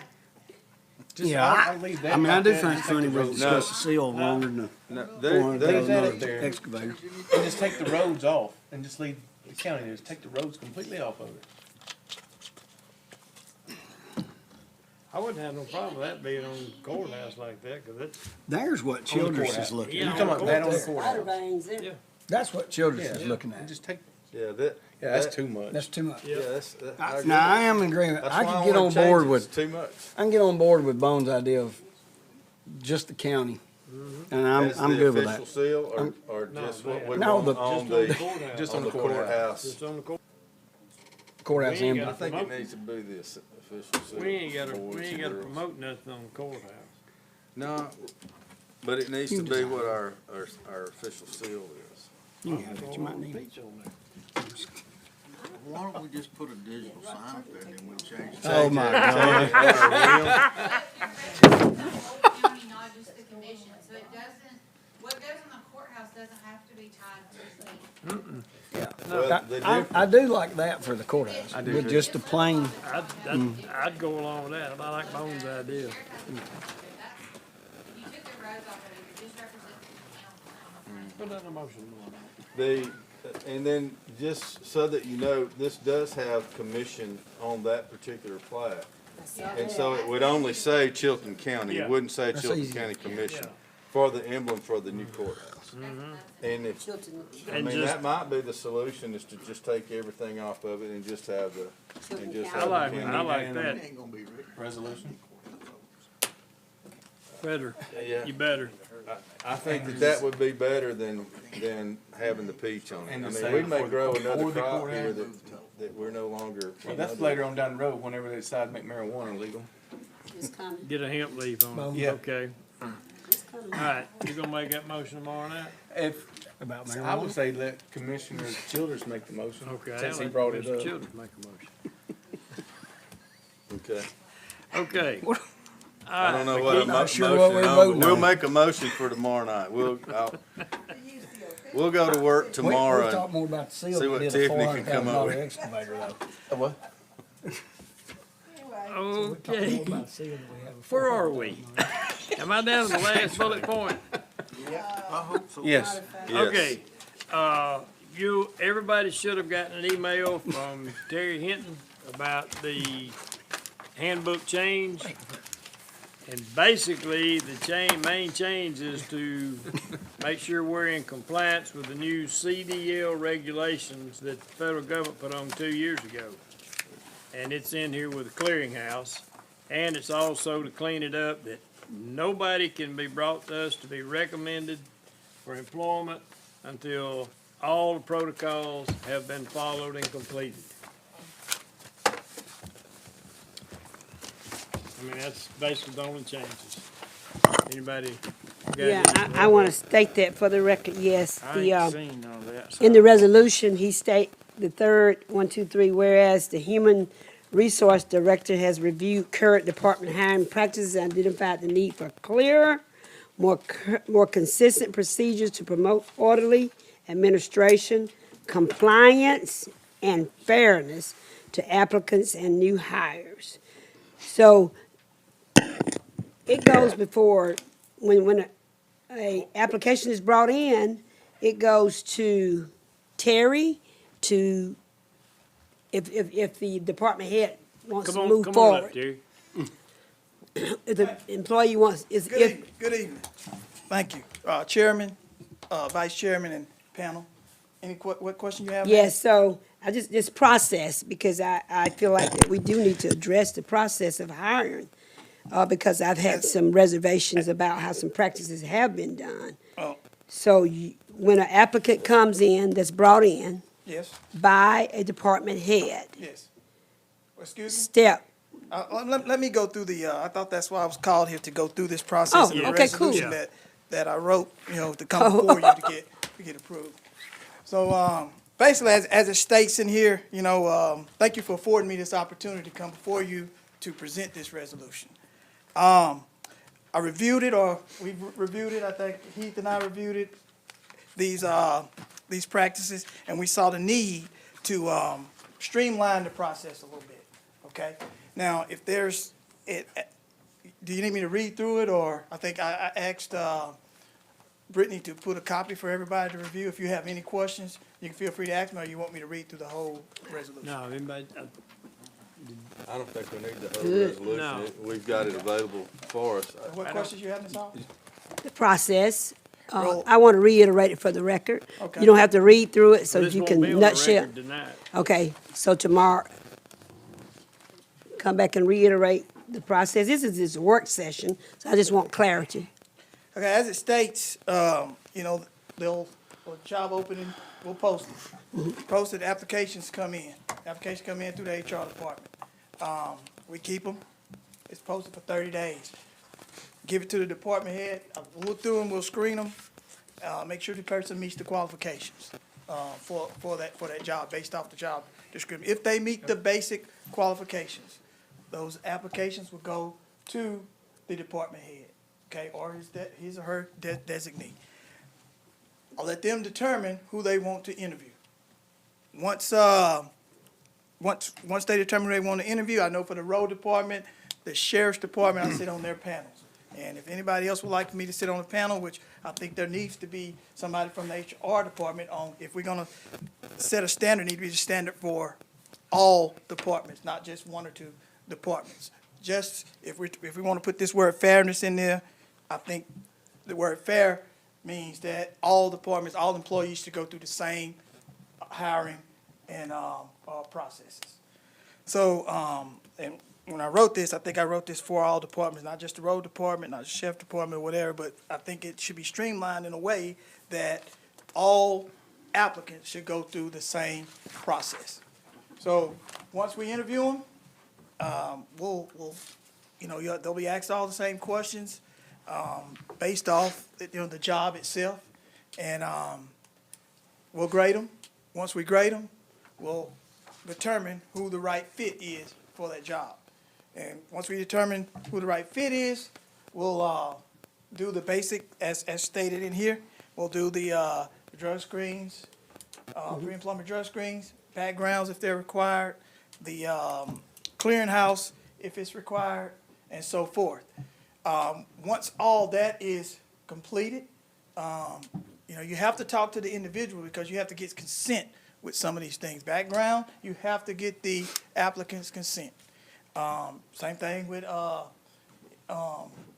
Yeah, I mean, I do think it's funny we discuss the seal longer than No, the excavator. And just take the roads off and just leave the county there, just take the roads completely off of it. I wouldn't have no problem with that being on the courthouse like that, 'cause it's, There's what Childress is looking Yeah, You at. talking about that on the courthouse. Outer courthouse? veins there. Yeah. That's what Childress is Yeah. looking And at. just take, Yeah, that's too much. That's too much. Yeah, that's, Now, I am in agreement. That's I why could get wanna on change board it. with, It's too much. I can get on board with Bones' idea of just the county And I'm good with that. As the official seal, or No, just what we No, want the- on courthouse. Just on the courthouse? Just on the court. Courthouse We ain't emblem. I think it needs to be the official seal. We ain't gotta, boys we ain't and gotta girls. promote nothing on the courthouse. No, but it needs to be what our official seal is. You can have it, you might need it. Peach on there. Why don't we just put a digital sign up there and then we change it? Oh, my God. The whole county, not just the commission, so it doesn't, what goes in the courthouse doesn't have to be tied to the state. Well, the I do like that for the courthouse, I do with too. just the plain, I'd go along with that. I like Bones' idea. If you took the roads off of it, it just represents the town. Put that in a motion. and then just so that you know, this does have commission on that particular plat. And so it would only say Chilton County, Yeah. it wouldn't say That's Chilton easy. County Commission Yeah. for the emblem for the new courthouse. And if, Chilton, I And mean, just- that might be the solution, is to just take everything off of it and just have the, and just I have like, the I county. like that. It ain't gonna be written. Resolution? Better. Yeah. You better. I think that would be better than having the peach on it. I And the mean, same we may for- grow for another the crop courthouse. here that we're no longer. Well, that's later on down the road, whenever they decide to make marijuana legal. it's coming, Get a hemp leaf on it. Yeah. Okay. it's coming. All right, you gonna make that motion tomorrow night? If, about I would marijuana. say let Commissioner Childers make the motion. Okay. Since he I'll let brought it Mr. up. Childers make a motion. Okay. Okay. I don't know what a Not sure motion what we're on, but voting we'll on. make a motion for tomorrow night. We'll go to work tomorrow. We'll talk more about the seal. see than what we did a Tiffany can come up $400,000 with. excavator, though. What? We'll talk more Okay. about the seal than we have a Where are we? Am I down to the last bullet point? I hope so. Yes. Yes. Okay, everybody should have gotten an email from Terry Hinton about the handbook change. And basically, the main change is to make sure we're in compliance with the new CDL regulations that the federal government put on 2 years ago. And it's in here with the clearinghouse, and it's also to clean it up that nobody can be brought to us to be recommended for employment until all the protocols have been followed and completed. I mean, that's basically the only changes. Anybody got Yeah, any? I want to state that for the record, yes. I The, ain't seen all that. in the resolution, he state, the third, 1, 2, 3, whereas the Human Resource Director has reviewed current department hiring practices and identified the need for clearer, more consistent procedures to promote orderly administration, compliance, and fairness to applicants and new hires. So it goes before, when a application is brought in, it goes to Terry to, if the department head wants to Come move on up, forward. Jerry. If the employee wants, Good if, evening, good evening. Thank you. Chairman, Vice Chairman, and panel. What question you have? ma'am? yes, so this process, because I feel like that we do need to address the process of hiring, because I've had some reservations about how some practices have been done. Oh, So when an applicant comes in, that's brought in yes, by a department head, yes. Excuse me? step, Let me go through I thought that's why I was called here, to go through this process. Oh, and the okay, cool. resolution Yeah. that I wrote, to come before you to get approved. So, basically, as it states in here, thank you for affording me this opportunity to come before you to present this resolution. I reviewed it, or we reviewed it, I think Heath and I reviewed it, these practices, and we saw the need to streamline the process a little bit, okay? Now, if there's, do you need me to read through it, or I think I asked Brittany to put a copy for everybody to review. If you have any questions, you can feel free to ask me, or you want me to read through the whole resolution? No, anybody, I don't think we need the whole Good. resolution. No. We've got it available for us. What questions you have, Ms. Hall? the process. Roll. I want to reiterate it for the record. Okay. You don't have to read through it, so this you won't can be on the nutshell. record tonight. Okay, so tomorrow, come back and reiterate the process. This is this work session, so I just want clarity. Okay, as it states, you know, the job opening, we'll post it. Posted, applications come in. Applications come in through the HR department. We keep them. It's posted for 30 days. Give it to the department head. We'll look through them, we'll screen them, make sure the person meets the qualifications, for that job, based off the job description. If they meet the basic qualifications, those applications will go to the department head, okay, or his or her designee. I'll let them determine who they want to interview. Once they determine who they want to interview, I know for the road department, the sheriff's department, I sit on their panels. And if anybody else would like me to sit on the panel, which I think there needs to be somebody from the HR department on, if we're gonna set a standard, it need to be a standard for all departments, not just one or two departments. Just, if we wanna put this word fairness in there, I think the word fair means that all departments, all employees should go through the same hiring and, processes. So, and when I wrote this, I think I wrote this for all departments, not just the road department, not the sheriff department, whatever, but I think it should be streamlined in a way that all applicants should go through the same process. So, once we interview them, we'll, you know, they'll be asked all the same questions, based off, you know, the job itself. And, we'll grade them. Once we grade them, we'll determine who the right fit is for that job. And once we determine who the right fit is, we'll, do the basic, as stated in here. We'll do the drug screens, pre-employment drug screens, backgrounds if they're required, the, clearinghouse if it's required, and so forth. Once all that is completed, you know, you have to talk to the individual because you have to get consent with some of these things. Background, you have to get the applicant's consent. Same thing with,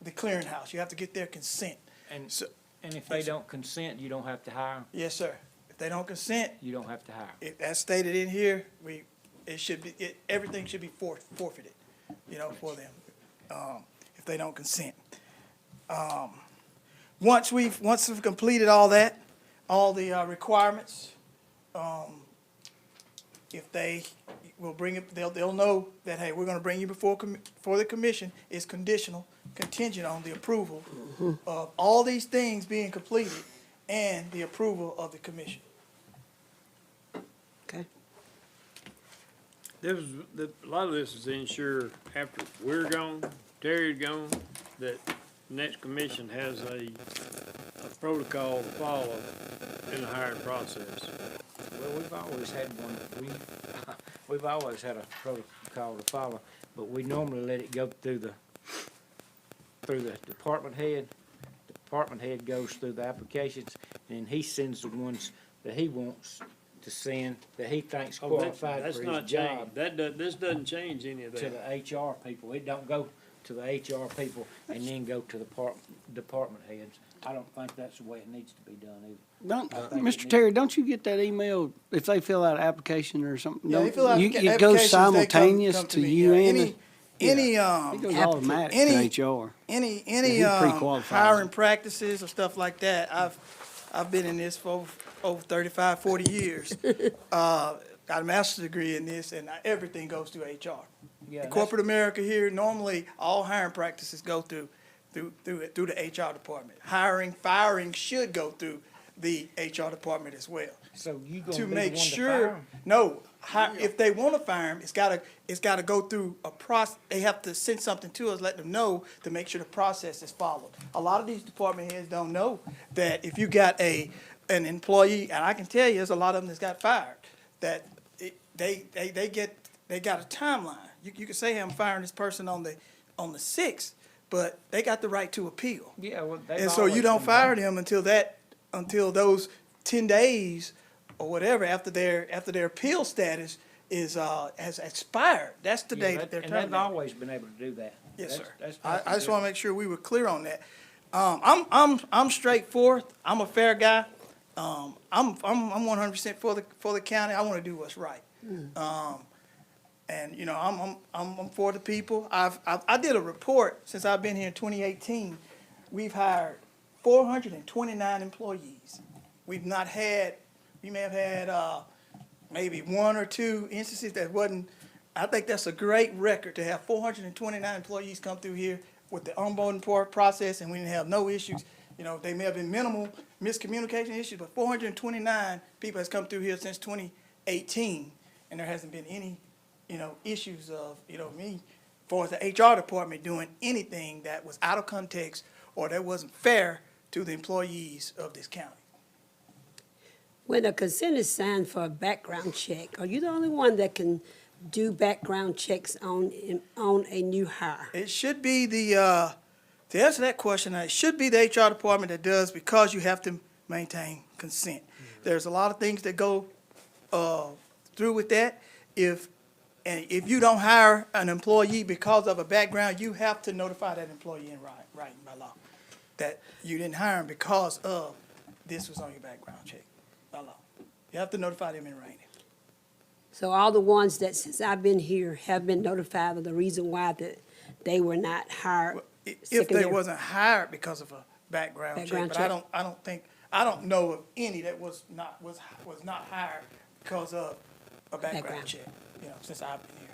the clearinghouse. You have to get their consent. And, So, and if they don't consent, you don't have to hire them? yes, sir. If they don't consent, You don't have to hire 'em. if that's stated in here, everything should be forfeited, you know, for them, if they don't consent. Once we've completed all that, all the, requirements, if they will bring it, they'll know that, hey, we're gonna bring you before the commission, is contingent on the approval of all these things being completed and the approval of the commission. Okay. A lot of this is to ensure after we're gone, Terry's gone, that next commission has a protocol to follow in the hiring process. Well, we've always had one, we've always had a protocol to follow, but we normally let it go through the department head. The department head goes through the applications, and he sends the ones that he wants to send, that he thinks qualified That's for not his job, changed. This doesn't change any of to that. the HR people. It don't go to the HR people and then go to the department heads. I don't think that's the way it needs to be done either. Don't, I think it Mr. needs- Terry, don't you get that email if they fill out an application or something? Yeah, they Don't- fill out you- applications, It goes they come simultaneous to me, you yeah. and the, Any, it goes automatic any- to HR. Any he pre-qualifies hiring it. practices or stuff like that, I've been in this for over 35, 40 years. Got a master's degree in this, and everything goes through HR. Yeah, In corporate America here, normally, all hiring practices go through the HR department. Firing should go through the HR department as well. So you gonna To be the make one to fire sure, 'em? no, if they wanna fire him, it's gotta go through a process. They have to send something to us, let them know to make sure the process is followed. A lot of these department heads don't know that if you got an employee, and I can tell you, there's a lot of them that's got fired, that they got a timeline. You can say, hey, I'm firing this person on the 6th, but they got the right to appeal. Yeah, well, they've And so you always don't been fire done. them until those 10 days or whatever after their appeal status has expired. That's the Yeah, day that they're and they've terminated. always been able to do that. Yes, That's- sir. that's I just want to make sure we were clear on that. I'm straightforward. I'm a fair guy. I'm 100% for the county. I want to do what's right. And you know, I'm for the people. I did a report since I've been here in 2018. We've hired 429 employees. We've not had, we may have had, maybe one or two instances that wasn't, I think that's a great record to have 429 employees come through here with the onboarding process, and we didn't have no issues. You know, they may have been minimal miscommunication issues, but 429 people has come through here since 2018, and there hasn't been any, issues of, me, for the HR department doing anything that was out of context or that wasn't fair to the employees of this county. When a consent is signed for a background check, are you the only one that can do background checks on a new hire? It should be to answer that question, it should be the HR department that does, because you have to maintain consent. There's a lot of things that go through with that. If you don't hire an employee because of a background, you have to notify that employee in writing by law that you didn't hire him because of this was on your background check by law. You have to notify them in writing. So all the ones that, since I've been here, have been notified of the reason why that they were not hired. If they secondary- wasn't hired because of a background check, but I don't know of any that was not hired because of a background check, since I've been here.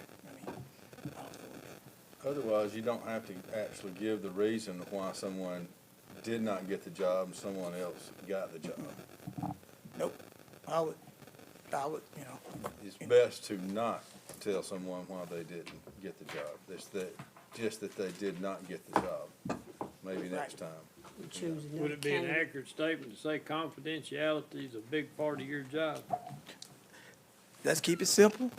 I don't know. Otherwise, you don't have to actually give the reason why someone did not get the job and someone else got the job. Nope. I would, It's best to not tell someone why they didn't get the job. Just that they did not get the job. Maybe next time. We choose another Would it be an candidate. accurate statement to say confidentiality is a big part of your job? let's keep it simple.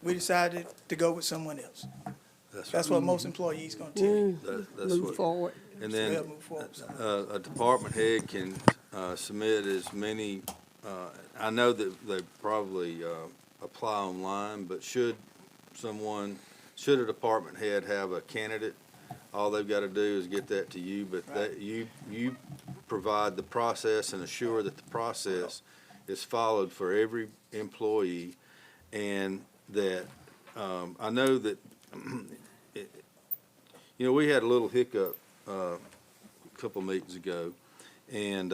We decided to go with someone else. That's what most employees gonna tell you. That's Move what, forward. and So then we'll move forward with something. a department head can submit as many, I know that they probably apply online, but should a department head have a candidate, all they've got to do is get that to you, but that, you provide the process and assure that the process is followed for every employee, and that, I know that, we had a little hiccup a couple meetings ago, and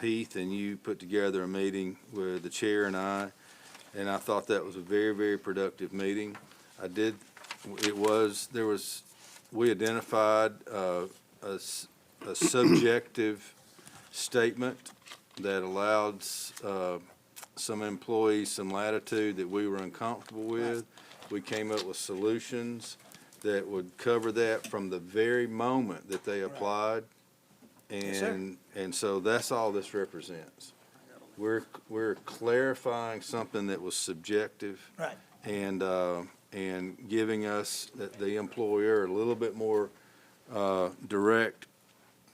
Heath and you put together a meeting with the chair and I thought that was a very, very productive meeting. We identified a subjective statement that allowed some employees some latitude that we were uncomfortable with. We came up with solutions that would cover that from the very moment that they applied. Yes, sir. And so that's all this represents. We're clarifying something that was subjective. Right. And giving us, the employer, a little bit more direct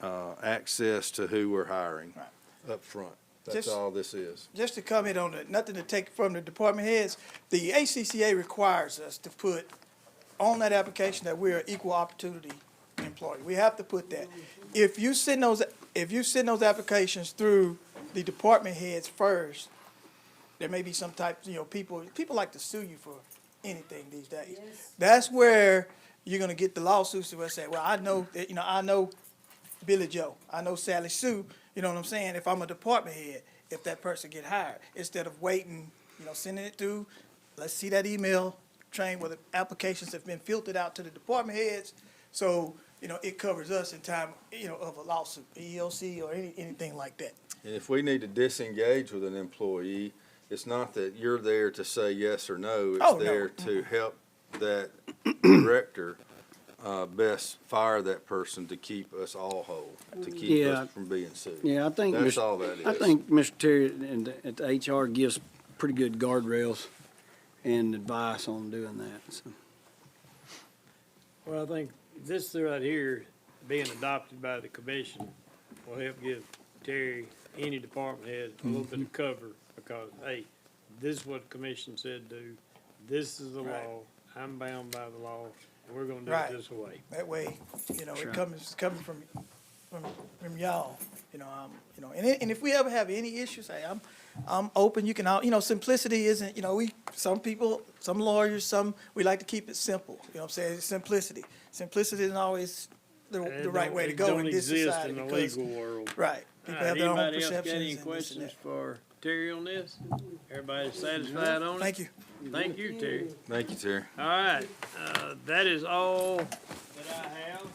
access to who we're hiring up front. That's Just- all this is. Just to comment on it, nothing to take from the department heads, the ACCA requires us to put on that application that we're an equal opportunity employee. We have to put that. If you send those applications through the department heads first, there may be some type, people like to sue you for anything these days. Yes. That's where you're gonna get the lawsuits where say, well, I know that, I know Billy Joe, I know Sally Sue, you know what I'm saying? If I'm a department head, if that person get hired, instead of waiting, sending it through, let's see that email train where the applications have been filtered out to the department heads. So, it covers us in time, of a lawsuit, EEOC or anything like that. And if we need to disengage with an employee, it's not that you're there to say yes or no. Oh, It's no. there to help that director best fire that person to keep us all whole, to keep Yeah. us from being sued. Yeah, I think, That's all that is. I think Mr. Terry at the HR gives pretty good guardrails and advice on doing that, so. Well, I think this right here, being adopted by the commission, will help give Terry, any department head, a little bit of cover, because, hey, this is what the commission said do, this is the Right. law, I'm bound by the law, and we're gonna do Right. it this way. That way, Sure. it coming from y'all, and if we ever have any issues, hey, I'm open, you can, simplicity isn't, some lawyers, we like to keep it simple, what I'm saying, it's simplicity. Simplicity isn't always the right way to go in this society. Don't exist in the because- legal world. Right. People have their own Anybody else got perceptions any and this and questions that. for Terry on this? Everybody satisfied on it? Thank you. Thank you, Terry. Thank you, Terry. All right, that is all that I have.